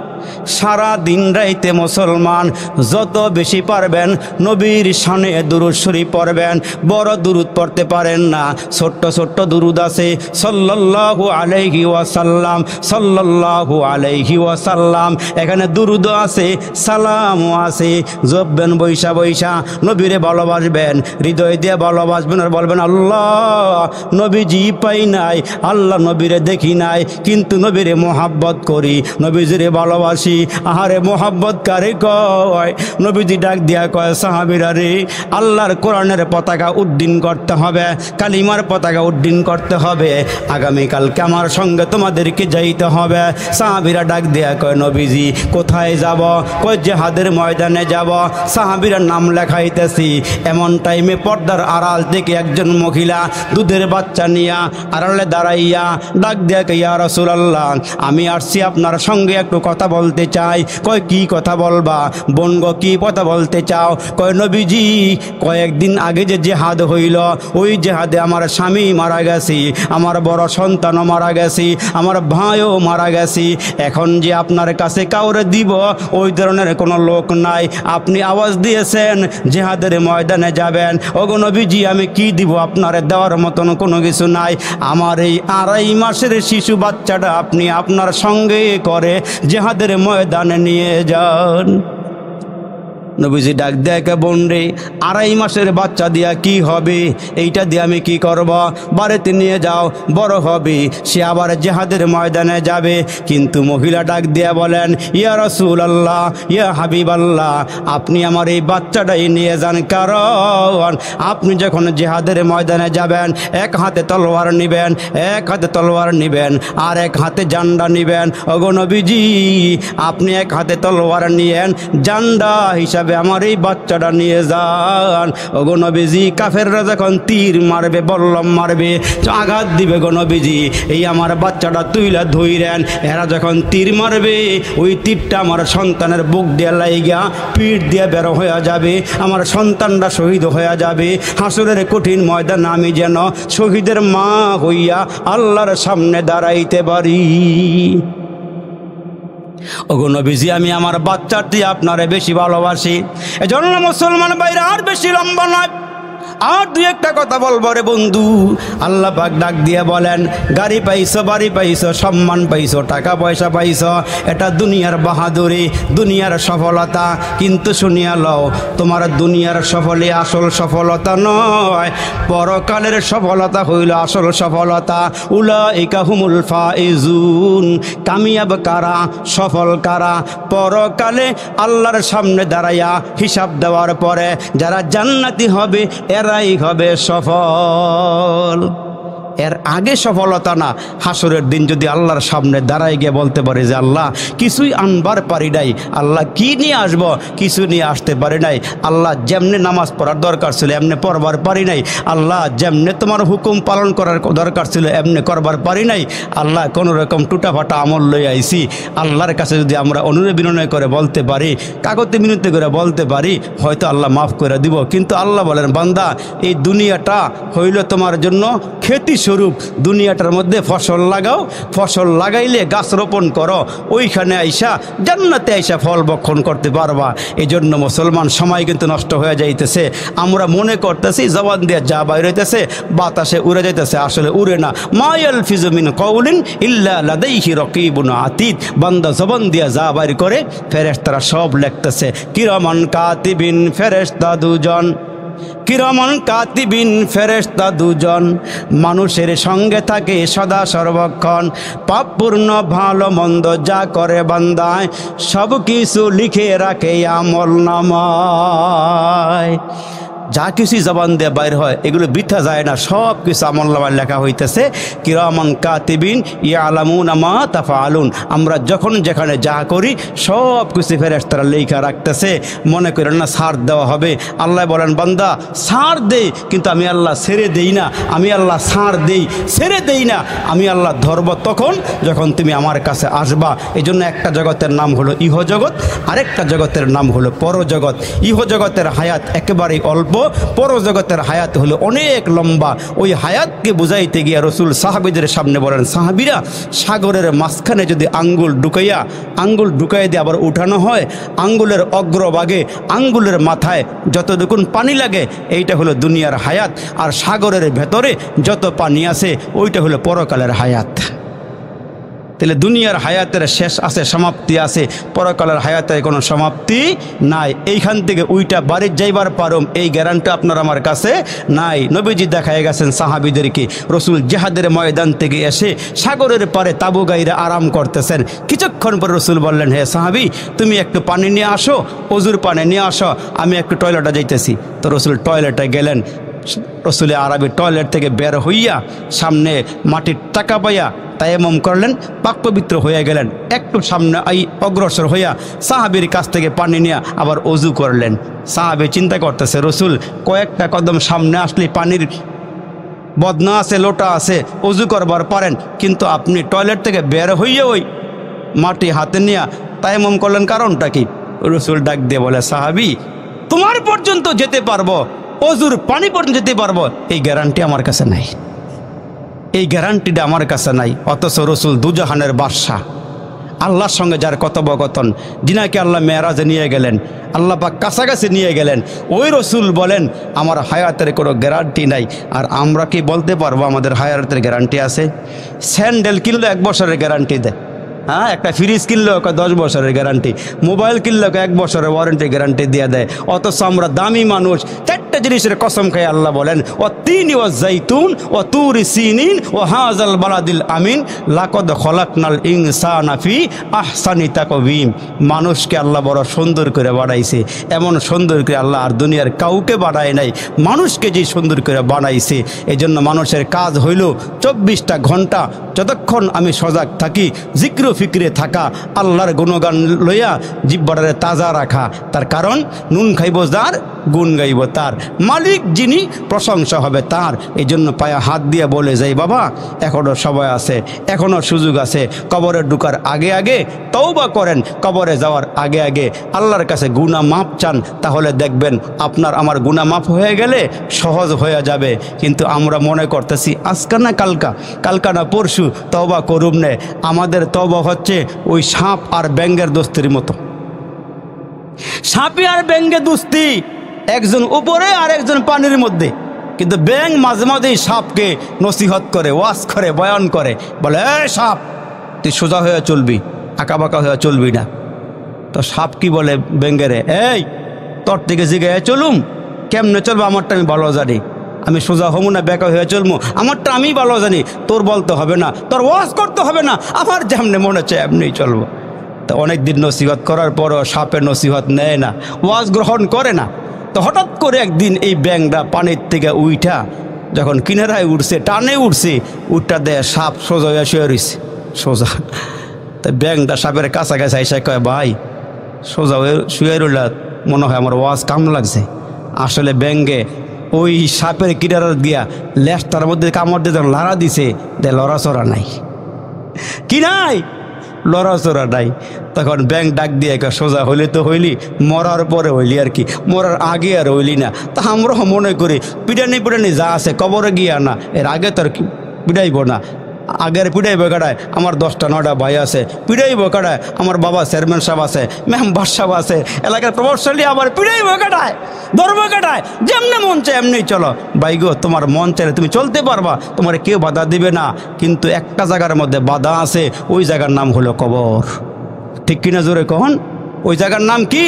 Speaker 1: সারা দিন রাইতে মুসলমান যত বেশি পারবেন নবীর শানে দুরূদ শরীফ পড়বেন। বড় দুরূদ পড়তে পারেন না, ছোট্ট ছোট্ট দুরূদ আছে। সাল্লাল্লাহু আলাইহি ওয়াসাল্লাম, সাল্লাল্লাহু আলাইহি ওয়াসাল্লাম, এখানে দুরূদও আছে, সালামও আছে। জপবেন বৈশা বৈশা, নবীরে ভালোবাসবেন, হৃদয় দিয়ে ভালোবাসবেন আর বলবেন আল্লাহ নবীজি পাই নাই, আল্লাহ নবীরে দেখি নাই, কিন্তু নবীরে মোহাব্বত করি, নবীজিরে ভালোবাসি। আহারে মোহাব্বত কারে কয়? নবীজি ডাক দিয়া কয় সাহাবীরা রে, আল্লাহর কোরআনের পতাকা উড্ডীন করতে হবে, কালিমার পতাকা উড্ডীন করতে হবে, আগামীকালকে আমার সঙ্গে তোমাদেরকে যাইতে হবে। সাহাবীরা ডাক দিয়া কয় নবীজি কোথায় যাব? কয় জিহাদের ময়দানে যাব। সাহাবীরা নাম লেখাইতেছি, এমন টাইমে পর্দার আড়াল থেকে একজন মহিলা দুধের বাচ্চা নিয়া আড়ালে দাঁড়াইয়া ডাক দিয়া কয় ইয়া রাসূলুল্লাহ, আমি আসছি আপনার সঙ্গে একটু কথা বলতে চাই। কয় কি কথা বলবা? বোন গো কি কথা বলতে চাও? কয় নবীজি কয়েকদিন আগে যে জিহাদ হইল, ওই জিহাদে আমার স্বামী মারা গেছি, আমার বড় সন্তানও মারা গেছি, আমার ভাইও মারা গেছি। এখন যে আপনার কাছে কাউরে দিব ওই ধরনের কোনো লোক নাই। আপনি আওয়াজ দিয়েছেন জিহাদের ময়দানে যাবেন, ওগো নবীজি আমি কি দিব? আপনারে দেওয়ার মতন কোনো কিছু নাই। আমার এই 2.5 মাসের শিশু বাচ্চাটা আপনি আপনার সঙ্গে করে জিহাদের ময়দানে নিয়ে যান। নবীজি ডাক দেখে বোন রে, 2.5 মাসের বাচ্চা দিয়া কি হবে? এইটা দিয়ে আমি কি করব? বাড়িতে নিয়ে যাও, বড় হবে, সে আবার জিহাদের ময়দানে যাবে। কিন্তু মহিলা ডাক দিয়া বলেন ইয়া রাসূলুল্লাহ, ইয়া হাবিবাল্লাহ, আপনি আমার এই বাচ্চাটাই নিয়ে যান, কারণ আপনি যখন জিহাদের ময়দানে যাবেন এক হাতে তলোয়ার নিবেন, এক হাতে তলোয়ার নিবেন আর এক হাতে জান্ডা নিবেন। ওগো নবীজি আপনি এক হাতে তলোয়ার নিয়েন, জান্ডা হিসাবে আমার এই বাচ্চাটা নিয়ে যান। ওগো নবীজি কাফেররা যখন তীর মারবে, বল্লম মারবে, আঘাত দিবে, গো নবীজি এই আমার বাচ্চাটা তুইলা ধইরেন, এরা যখন তীর মারবে ওই তীরটা আমার সন্তানের বুক দিয়ে লাইগা পিঠ দিয়ে বের হয়ে যাবে, আমার সন্তানটা শহীদ হয়ে যাবে। হাসরের কঠিন ময়দান আমি যেন শহীদের মা হইয়া আল্লাহর সামনে দাঁড়াইতে পারি। ওগো নবীজি আমি আমার বাচ্চার দিয়ে আপনারে বেশি ভালোবাসি, এজন্য মুসলমান ভাইরা আর বেশি লম্বা নয়, আর দুই একটা কথা বলবো রে বন্ধু। আল্লাহ পাক ডাক দিয়ে বলেন গাড়ি পাইছো, বাড়ি পাইছো, সম্মান পাইছো, টাকা পয়সা পাইছো, এটা দুনিয়ার বাহাদুরি, দুনিয়ার সফলতা। কিন্তু শুনিয়া লও, তোমার দুনিয়ার সফলে আসল সফলতা নয়, পরকালের সফলতা হইল আসল সফলতা। উলাইকা হুমুল ফাইজুন, কামিয়াব কারা, সফল কারা? পরকালে আল্লাহর সামনে দাঁড়াইয়া হিসাব দেওয়ার পরে যারা জান্নাতি হবে এরাই হবে সফল। এর আগে সফলতা না, হাসরের দিন যদি আল্লাহর সামনে দাঁড়াই গিয়ে বলতে পারে যে আল্লাহ কিছুই আনবার পারি নাই, আল্লাহ কি নিয়ে আসব, কিছু নিয়ে আসতে পারি নাই, আল্লাহ যেমনে নামাজ পড়ার দরকার ছিল এমনি পড়বার পারি নাই, আল্লাহ যেমনে তোমার হুকুম পালন করার দরকার ছিল এমনি করবার পারি নাই, আল্লাহ কোনো রকম টুটাফাটা আমল লই আইছি। আল্লাহর কাছে যদি আমরা অনুনয় বিনয় করে বলতে পারি, কাগজে মিনতি করে বলতে পারি, হয়তো আল্লাহ মাফ করে দিব। কিন্তু আল্লাহ বলেন বান্দা এই দুনিয়াটা হইল তোমার জন্য খেতি স্বরূপ, দুনিয়াটার মধ্যে ফসল লাগাও, ফসল লাগাইলে গাছ রোপণ করো, ওইখানে আইসা জান্নাতে আইসা ফল বক্ষণ করতে পারবা। এই জন্য মুসলমান সময় কিন্তু নষ্ট হয়ে যাইতেছে, আমরা মনে করতেছি জবান দিয়ে যা বাইর হইতেছে বাতাসে উড়ে যাইতেছে, আসলে উড়ে না। মা ইয়ালফিজু মিন কাউলিন ইল্লা লাদাইহি রাকিবুন আতীদ, বান্দা জবান দিয়ে যা বাইর করে ফেরেশতারা সব লিখতেছে। কিরামান কাতিবিন, ফেরেশতা দুজন, কিরামান কাতিবিন, ফেরেশতা দুজন, মানুষের সঙ্গে থাকে সদা সর্বক্ষণ, পাপপূর্ণ ভালো মন্দ যা করে বান্দায় সব কিছু লিখে রাখে আমল নামায়। যা কিছু জবান দিয়ে বাইর হয় এগুলো বৃথা যায় না, সব কিছু আমলনামায় লেখা হইতেছে। কিরামান কাতিবিন ইয়ালামুনা মা তাফআলুন, আমরা যখন যেখানে যা করি সব কিছু ফেরেশতারা লেখা রাখতেছে। মনে করেন না ছাড় দেওয়া হবে, আল্লাহ বলেন বান্দা ছাড় দেই, কিন্তু আমি আল্লাহ ছেড়ে দেই না, আমি আল্লাহ ছাড় দেই, ছেড়ে দেই না, আমি আল্লাহ ধরব তখন যখন তুমি আমার কাছে আসবা। এই জন্য একটা জগতের নাম হলো ইহজগৎ, আরেকটা জগতের নাম হলো পরজগৎ। ইহজগতের হায়াত একেবারেই অল্প, পরজগতের হায়াত হলো অনেক লম্বা। ওই হায়াতকে বুঝাইতে গিয়ে রসুল সাহাবীদের সামনে বলেন, সাহাবীরা, সাগরের মাঝখানে যদি আঙ্গুল ঢুকাইয়া দিয়ে আবার উঠানো হয়, আঙ্গুলের অগ্রভাগে, আঙ্গুলের মাথায় যতটুকুন পানি লাগে, এইটা হলো দুনিয়ার হায়াত। আর সাগরের ভেতরে যত পানি আছে ওইটা হলো পরকালের হায়াত। তাহলে দুনিয়ার হায়াতের শেষ আছে, সমাপ্তি আছে, পরকালের হায়াতের কোনো সমাপ্তি নাই। এইখান থেকে উইটা বাড়ির যাইবার পারম এই গ্যারান্টি আপনার আমার কাছে নাই। নবীজি দেখায় গেছেন সাহাবীদেরকে, রসুল জিহাদের ময়দান থেকে এসে সাগরের পারে তাবু গাইরে আরাম করতেছেন। কিছুক্ষণ পর রসুল বললেন, হে সাহাবী, তুমি একটু পানি নিয়ে আসো, অজুর পানি নিয়ে আসো, আমি একটু টয়লেটে যাইতেছি। তো রসুল টয়লেটে গেলেন। রসুল আরবি টয়লেট থেকে বের হইয়া সামনে মাটির টাকা পাইয়া তায়াম্মুম করলেন, পাক পবিত্র হয়ে গেলেন। একটু সামনে অগ্রসর হইয়া সাহাবীর কাছ থেকে পানি নিয়ে আবার অজু করলেন। সাহাবী চিন্তা করতেছে, রসুল কয়েকটা কদম সামনে আসলে পানির বদনা আছে, লোটা আছে, অজু করবার পারেন, কিন্তু আপনি টয়লেট থেকে বের হইয়া ওই মাটি হাতে নিয়ে তায়াম্মুম করলেন, কারণটা কি? রসুল ডাক দিয়ে বলে, সাহাবী, তোমার পর্যন্ত যেতে পারবো, অজুর পানি পর্যন্ত যেতে পারবো, এই গ্যারান্টি আমার কাছে নাই, এই গ্যারান্টিটা আমার কাছে নাই। অথচ রসুল দুজাহানের বাদশাহ, আল্লাহর সঙ্গে যার কথোপকথন, যিনাকে আল্লাহ মেরাজে নিয়ে গেলেন, আল্লাহ পাক কাছাকাছি নিয়ে গেলেন, ওই রসুল বলেন আমার হায়াতের কোনো গ্যারান্টি নাই। আর আমরা কি বলতে পারবো আমাদের হায়াতের গ্যারান্টি আছে? স্যান্ডেল কিনলে 1 বছরের গ্যারান্টি দেয়, হ্যাঁ, একটা ফ্রিজ কিনলেও 10 বছরের গ্যারান্টি, মোবাইল কিনলেও 1 বছরের ওয়ারেন্টি গ্যারান্টি দিয়ে দেয়। অথচ আমরা দামি মানুষ 4টা জিনিসের কসম খাই আল্লাহ বলেন, ও তিনি ও জাইতুন ও তুরি সিনিন ও হাজাল বালাদিল আমিন লাকদ খলাকনাল ইনসানা ফি আহসানি তাকওয়িম। মানুষকে আল্লাহ বড় সুন্দর করে বানাইছে, এমন সুন্দর করে আল্লাহ আর দুনিয়ার কাউকে বানায় নাই, মানুষকে যে সুন্দর করে বানাইছে। এই জন্য মানুষের কাজ হইল 24টা ঘন্টা যতক্ষণ আমি সজাগ থাকি, জিক্র ফিক্রে থাকা, আল্লাহর গুণগান লইয়া জিহ্বাটারে তাজা রাখা। তার কারণ নুন খাইব যার, গুণ গাইব তার, মালিক যিনি, প্রশংসা হবে তার। এই জন্য পায়ে হাত দিয়ে বলে যাই, বাবা, এখনও সময় আছে, এখনও সুযোগ আছে। কবরে ঢুকার আগে আগে তওবা করেন, কবরে যাওয়ার আগে আগে আল্লাহর কাছে গুনাহ মাপ চান, তাহলে দেখবেন আপনার আমার গুনাহ মাপ হয়ে গেলে সহজ হয়ে যাবে। কিন্তু আমরা মনে করতেছি আজকা না কালকা না পরশু তওবা করুম নে। আমাদের তওবা হচ্ছে ওই সাপ আর ব্যাঙের দোস্তির মতো। সাপে আর ব্যাঙে দোস্তি, একজন উপরে আর একজন পানির মধ্যে। কিন্তু ব্যাঙ মাঝে মাঝেই সাপকে নসিহত করে, ওয়াজ করে, বয়ান করে, বলে, এই সাপ, তুই সোজা হয়ে চলবি, আঁকাবাঁকা হয়ে চলবি না। তো সাপ কি বলে ব্যাঙেরে, এই তোর থেকে জিগায় চলুম, কেমনে চলবো আমারটা আমি ভালো জানি, আমি সোজা হমু না বেঁকা হয়ে চলবো, আমারটা আমি ভালো জানি, তোর বলতে হবে না, তোর ওয়াজ করতে হবে না, আমার যেমনি মনে চায় এমনিই চলবো। তো অনেক দিন নসিহত করার পরও সাপের নসিহত নেয় না, ওয়াজ গ্রহণ করে না। তো হঠাৎ করে একদিন এই ব্যাঙটা পানির থেকে উইঠা যখন কিনারায় উঠছে, টানে উঠছে, উঠটা দেয় সাপ সোজা হয়ে শুয়ে রয়েছে, সোজা। তো ব্যাঙটা সাপের কাছাকাছি এসে কয়, ভাই, সোজা হয়ে শুয়ে রইলা, মনে হয় আমার ওয়াজ কাম লাগছে। আসলে ব্যাঙে ওই সাপের কিনারা দিয়া লেজটার মধ্যে কামড় দিয়ে যখন লাড়া দিছে, দে লড়াচড়া নাই, কি নাই, লড়াচড়া নাই। তখন ব্যাঙ ডাক দিয়ে সোজা হইলে তো হইলি, মরার পরে হইলি আর কি, মরার আগে আর হইলি না। তা আমরাও মনে করি পিটানি যা আছে কবরে গিয়া না, এর আগে তো আর পিটাইব না, আগের পিটাইব কাটায়। আমার 10টা 9টা ভাই আছে, পিটাইব কাটায়। আমার বাবা চেয়ারম্যান সাহেব আছে, মেম্বার সাহেব আছে, এলাকার প্রভাবশালী, আবার পিটাইব কাটায়, ধর্ম কাটায়, যেমনি মন চায় এমনি চলো। ভাই গো, তোমার মন চাইলে তুমি চলতে পারবা, তোমার কেউ বাধা দিবে না। কিন্তু একটা জায়গার মধ্যে বাধা আছে, ওই জায়গার নাম হলো কবর। ঠিক কিনা জোরে কখন? ওই জায়গার নাম কি?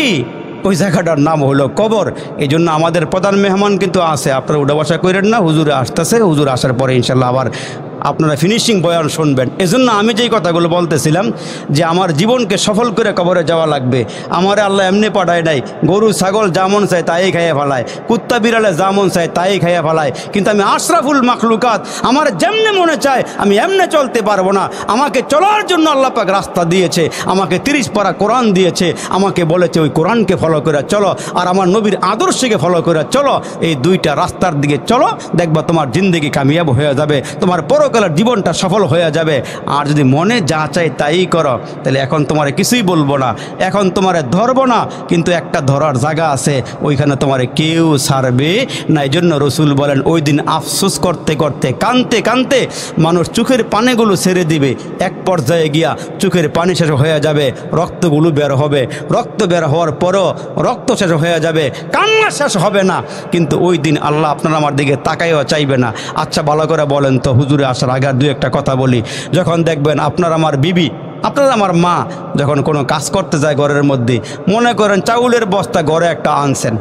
Speaker 1: ওই জায়গাটার নাম হলো কবর। এই জন্য আমাদের প্রধান মেহমান কিন্তু আছে, আপনারা উঠা বসা করেন না, হুজুরে আসতেছে, হুজুর আসার পরে ইনশাল্লাহ আবার আপনারা ফিনিশিং বয়ান শুনবেন। এজন্য আমি যেই কথাগুলো বলতেছিলাম যে আমার জীবনকে সফল করে কবরে যাওয়া লাগবে। আমার আল্লাহ এমনি পাঠায় নাই, গরু ছাগল যেমন চায় তাই খাইয়ে ফেলায়, কুত্তা বিড়ালে যেমন চায় তাই খাইয়ে ফেলায়। কিন্তু আমি আশরাফুল মাখলুকাত, আমার যেমনে মনে চায় আমি এমনে চলতে পারবো না। আমাকে চলার জন্য আল্লাহ পাক রাস্তা দিয়েছে, আমাকে 30 পারা কোরআন দিয়েছে, আমাকে বলেছে ওই কোরআনকে ফলো করে চলো, আর আমার নবীর আদর্শকে ফলো করে চলো। এই 2টা রাস্তার দিকে চলো, দেখবা তোমার জিন্দেগি কামিয়াব হয়ে যাবে, তোমার পরকাল পরকালের জীবনটা সফল হয়ে যাবে। আর যদি মনে যা চাই তাই করো, তাহলে এখন তোমার কিছুই বলবো না, এখন তোমার ধরবো না, কিন্তু একটা ধরার জায়গা আছে, ওইখানে তোমার কেউ ছাড়বে না। এই জন্য রসুল বলেন ওই দিন আফসোস করতে করতে কানতে কানতে মানুষ চোখের পানিগুলো ছেড়ে দিবে, এক পর্যায়ে গিয়া চোখের পানি শেষ হয়ে যাবে, রক্তগুলো বের হবে, রক্ত বের হওয়ার পরও রক্ত শেষ হয়ে যাবে, কান্না শেষ হবে না, কিন্তু ওই দিন আল্লাহ আপনার আমার দিকে তাকাইও চাইবে না। আচ্ছা ভালো করে বলেন তো, হুজুরে আসার আগে আর দুই একটা কথা বলি। যখন দেখবেন আপনার আমার বিবি, আপনার আমার মা যখন কোনো কাজ করতে যায় ঘরের মধ্যে, মনে করেন চাউলের বস্তা ঘরে একটা আনছেন,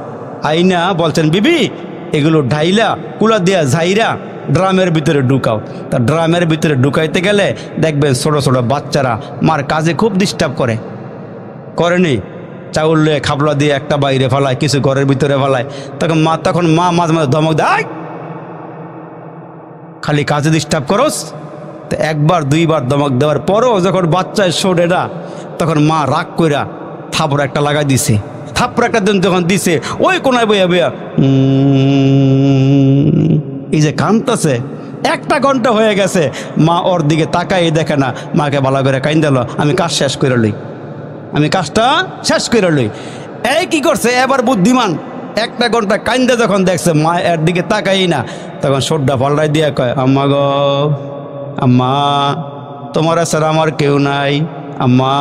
Speaker 1: আইনা বলছেন বিবি এগুলো ঢাইলা কুলা দিয়া ঝাইরা ড্রামের ভিতরে ঢুকাও। তা ড্রামের ভিতরে ঢুকাইতে গেলে দেখবেন ছোটো ছোটো বাচ্চারা মার কাজে খুব ডিস্টার্ব করেনি, চাউল লয়ে খাবলা দিয়ে একটা বাইরে ফেলায়, কিছু ঘরের ভিতরে ফেলায়, তখন মা মাঝে মাঝে ধমক দেয়, খালি কাজে ডিস্টার্ব করস। তো একবার দুইবার ধমক দেওয়ার পরও যখন বাচ্চায় শোনে না, তখন মা রাগ কইরা থাপড় একটা লাগাই দিছে, থাপড় একটা দিন যখন দিছে ওই কোনায় বইয়া বইয়া এই যে কান্দতেছে, 1 ঘন্টা হয়ে গেছে, মা ওর দিকে তাকাই দেখে না, মাকে ভালো করে কাইন্দাল, আমি কাজ শেষ করে লই, আমি কাজটা শেষ করে লই। এই কি করছে এবার বুদ্ধিমান, 1 ঘন্টা কাইন্দা যখন দেখছে মা এর দিকে তাকাই না, তখন সোড্ডা পাল্টাই দিয়া কয়, আম্মা গো আম্মা তোমার ছাড়া আমার কেউ নাই, আম্মা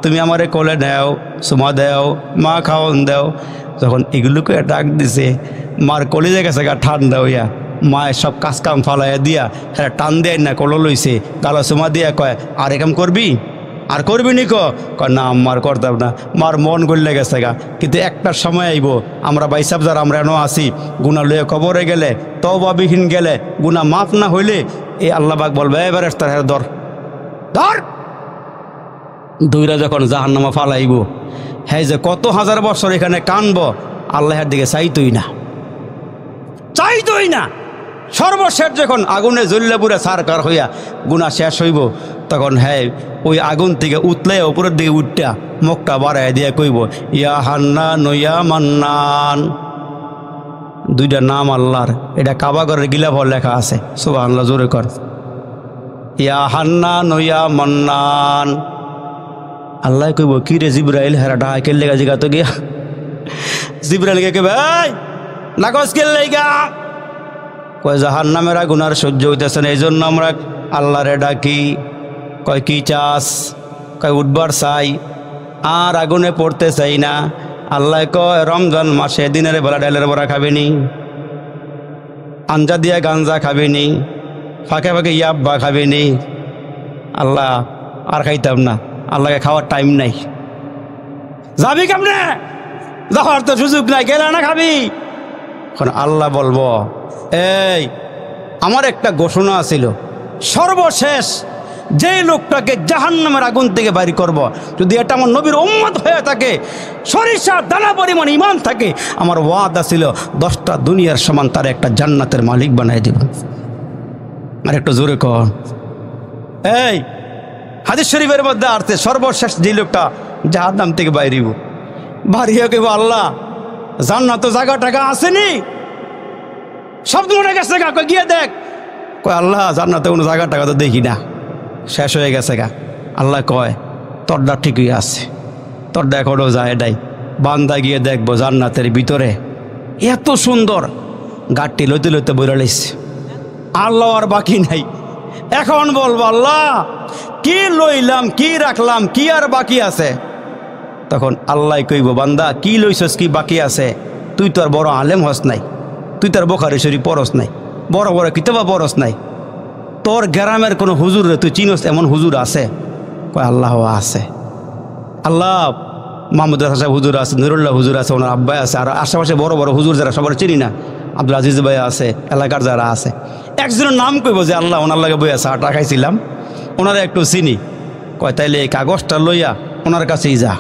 Speaker 1: তুমি আমারে কোলে নেও, সুমা দেও, মা খাওয়ন দেও। যখন এগুলোকে ডাক দিছে, মার কলিজে গেছে গা ঠান্ডা হইয়া, মায়ের সব কাজ কাম ফালাইয়া দিয়া হ্যাঁ টান দেয় না, কলো লইছে, গালা সুমা দিয়া কয় আর একাম করবি, আর করবি নি কয় না আম্মার করতাম না। মার মন গড়লে গেছে গা, কিন্তু একটার সময় আইব আমরা বাইসাব যারা আমরা এনো আসি, গুণা লইয়া কবরে গেলে, তওবাবিহীন গেলে, গুণা মাফ না হইলে এই আল্লাহবাক বলবে এবার তার হ্যাঁ ধর ধর, দইরা যখন জাহান্নামা ফালাইব, হ্যাঁ যে কত হাজার বছর এখানে কানবো, আল্লাহর দিকে চাইতই না। সর্বশেষ যখন আগুনে জ্বললে পুরে সারকার হইয়া গুণা শেষ হইব, তখন হ্যাঁ ওই আগুন থেকে উতলে উপরের দিকে উঠটা মুখটা বাড়াই দিয়ে কইব ইয়া হান্নান ইয়া মান্নান। 2টা নাম আল্লাহর, এটা কাবাগরের গিলাফর লেখা আছে, সুবহানাল্লাহ জোরে কর, ইয়া হান্নান ইয়া মান্নান। আল্লাহ কইব কি রে জিব্রাইল হেরা ডাহা কেলে গা জিগা তো গিয়া, জিব্রাইলকে কইবে এই নাকস কেলে গা, কয় জাহান্নামের আগুন আর সহ্য হইতেছে না, এই জন্য আমরা আল্লাহরে ডাকি। কয় কি চাস, কয় উঠবার চাই, আর আগুনে পড়তে চাই না। আল্লাহ কয় রমজান মাসে দিনের বেলা ডালের বড়া খাবেনি, আঞ্জা দিয়া গাঞ্জা খাবেনি, ফাঁকে ফাঁকে ইয়াব্বা খাবেনি। আল্লাহ আর খাইতাম না, আল্লাহকে খাওয়ার টাইম নাই। যাবি কেমনে, যাওয়ার তো সুযোগ নাই, গেলে না খাবি। এখন আল্লাহ বলবো এই আমার একটা ঘোষণা ছিল, সর্বশেষ যে লোকটাকে জাহান্নামের আগুন থেকে বাইর করব, যদি এটা আমার নবীর উম্মত হয়ে থাকে, সরিষা দানা পরিমাণ ঈমান থাকে, আমার ওয়াদা ছিল 10টা দুনিয়ার সমান তার একটা জান্নাতের মালিক বানাই দিব। আর একটু জোরে কর। এই হাদিস শরীফের মধ্যে আসছে সর্বশেষ যে লোকটা জাহান্নাম থেকে বাইরিব, বাড়িয়ে কেব আল্লাহ জান্নাত জায়গা টাকা আসেনি, শব্দ মনে গেছে গা, গিয়ে দেখ, কয় আল্লাহ জান্নাতে কোনো জায়গা টাকা তো দেখি না, শেষ হয়ে গেছে গা। আল্লাহ কয় তোরটা ঠিকই আছে, তোরটা এখনো যায় নাই, বান্দা গিয়ে দেখবো জান্নাতের ভিতরে এত সুন্দর গাড়টি লইতে লইতে বইরা লাইছে, আল্লাহ আর বাকি নাই। এখন বলবো আল্লাহ কি লইলাম, কি রাখলাম, কি আর বাকি আছে? তখন আল্লাহ কইব বান্দা কি লইছস, কি বাকি আছে? তুই তো আর বড় আলেম হস নাই, তুই তার বোখারি শরীফ পড়স নাই, বড় বড় কিতাবা পড়স নাই, তোর গ্রামের কোনো হুজুর তুই চিনস এমন হুজুর আছে? কয় আল্লাহ আছে। আল্লাহ মাহমুদ সাহেব হুজুর আছে, নুরুল্লাহ হুজুর আছে, ওনার আব্বাই আছে, আর আশেপাশে বড় বড় হুজুর যারা সবার চিনি না, আব্দুল আজিজ ভাই আছে, এলাকার যারা আছে, একজনের নাম কইব যে আল্লাহ ওনার লাগে বইয়া চাটা খাইছিলাম, ওনারা একটু চিনি। কয় তাইলে এই কাগজটা লইয়া ওনার কাছেই যা।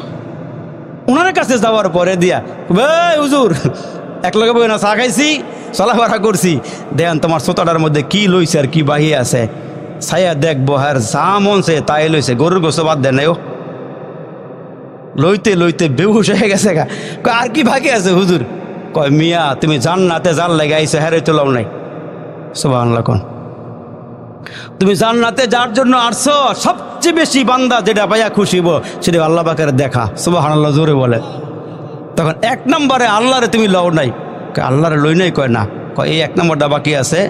Speaker 1: ওনার কাছে যাওয়ার পরে দিয়া ভাই হুজুর এক লগে বই না চা খাইছি, চলাফেরা করছি, দেন তোমার সোতাটার মধ্যে কি লইছে আর কি বাহিয়ে আছে, ছায়া দেখবো হ্যাঁ যা মনছে তাই লইছে, গরুর গোস্ত বাদ দেন নাই, ও লইতে লইতে বেহুশ হয়ে গেছে গা। কয় আর কি বাকি আছে হুজুর? কয় মিয়া তুমি জান্নাতে জাল লেগে আইছে, হ্যাঁ তো লাও নাই। সুবহানাল্লাহ কোন তুমি জান্নাতে যার জন্য আসছো সবচেয়ে বেশি বান্দা যেটা পাইয়া খুশি হবো সেটা আল্লাহ পাকের দেখা, সুবহানাল্লাহ জোরে বলে। তখন এক নম্বরে আল্লাহরে তুমি লও নাই, আল্লাহরে লই নাই, কয় না, কয় এই এক নম্বরটা বাকি আছে।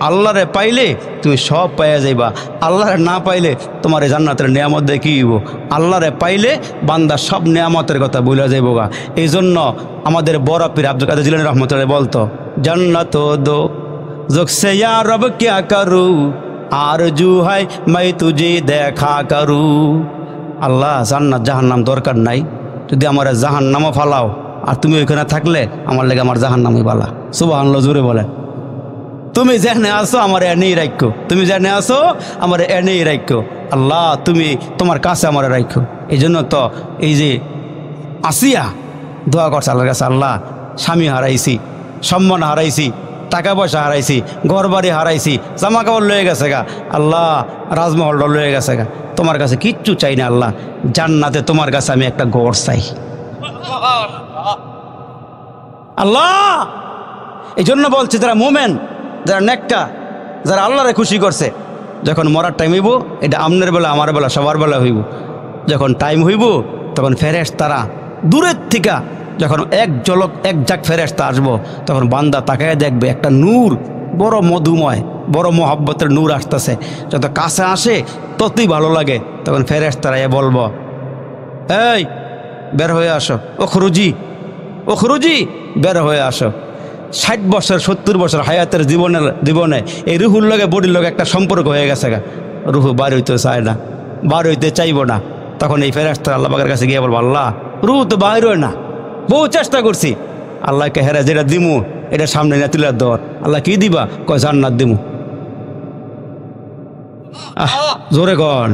Speaker 1: আল্লাহরে পাইলে তুমি সব পাইয়া যাইবা, আল্লাহরে না পাইলে তোমার এই জান্নাতের নিয়ামত দিয়ে কী হইব। আল্লাহরে পাইলে বান্দা সব নিয়ামতের কথা ভুলে যাইব গা। এই জন্য আমাদের বড় পীর আব্দুল কাদের জিলানী রহমতুল্লাহ বলতো, জান্নাত দো জোকসে ইয়া রব ক্যা করু আরজু হয় মাই তুঝে দেখা করু। আল্লাহ জান্নাত জাহান্নাম দরকার নাই, যদি আমার জাহান্নামও ফালাও আর তুমি ওইখানে থাকলে আমার লেগে আমার জাহান্নামই বালা, সুবহানাল্লাহ জোরে বলে। তুমি যেখানে আসো আমার এনেই রাখো, তুমি যেখানে আসো আমার এনেই রাখো। আল্লাহ তুমি তোমার কাছে আমার রাখো। এই জন্য তো এই যে আসিয়া দোয়া করছে আল্লাহর কাছে, আল্লাহ স্বামী হারাইছি, সম্মান হারাইছি, টাকা পয়সা হারাইছি, ঘর বাড়ি হারাইছি, জামা কাপড় লয়ে গেছে গা, আল্লাহ রাজমহলটা লয়ে গেছে গা, তোমার কাছে কিচ্ছু চাই না আল্লাহ, জান্নাতে তোমার কাছে আমি একটা ঘর চাই আল্লাহ। এই জন্য বলছে যারা মোমেন, যারা নেককা, যারা আল্লাহরে খুশি করছে, যখন মরার টাইম হইব, এটা আমনের বেলা আমার বেলা সবার বেলা হইব, যখন টাইম হইব তখন ফেরেশতারা দূরের থেকে যখন এক ঝলক এক ঝাঁক ফেরেশতা আসবো, তখন বান্দা তাকায় দেখবে একটা নূর, বড় মধুময়, বড় মোহাব্বতের নূর আসতেছে। যত কাছে আসে ততই ভালো লাগে। তখন ফেরেশতারা এ বলবো, এই বের হয়ে আসো, ও খরুজি বের হয়ে আসো। 60 বছর 70 বছর হায়াতের জীবনে এই রুহুর লগে বডির লগে একটা সম্পর্ক হয়ে গেছে গা, রুহু বার হইতে চায় না, বার হইতে চাইব না। তখন এই ফেরেশতারা আল্লাহ পাকের কাছে গিয়ে বলবো, আল্লাহ রুহু তো বাইর হয় না, বহু চেষ্টা করছি, আল্লাহকে হেরা যেটা দিমু এটা সামনে না তুলে দর। আল্লাহ কি দিবা? কয় জান্নাত দিমু। জোরে কন।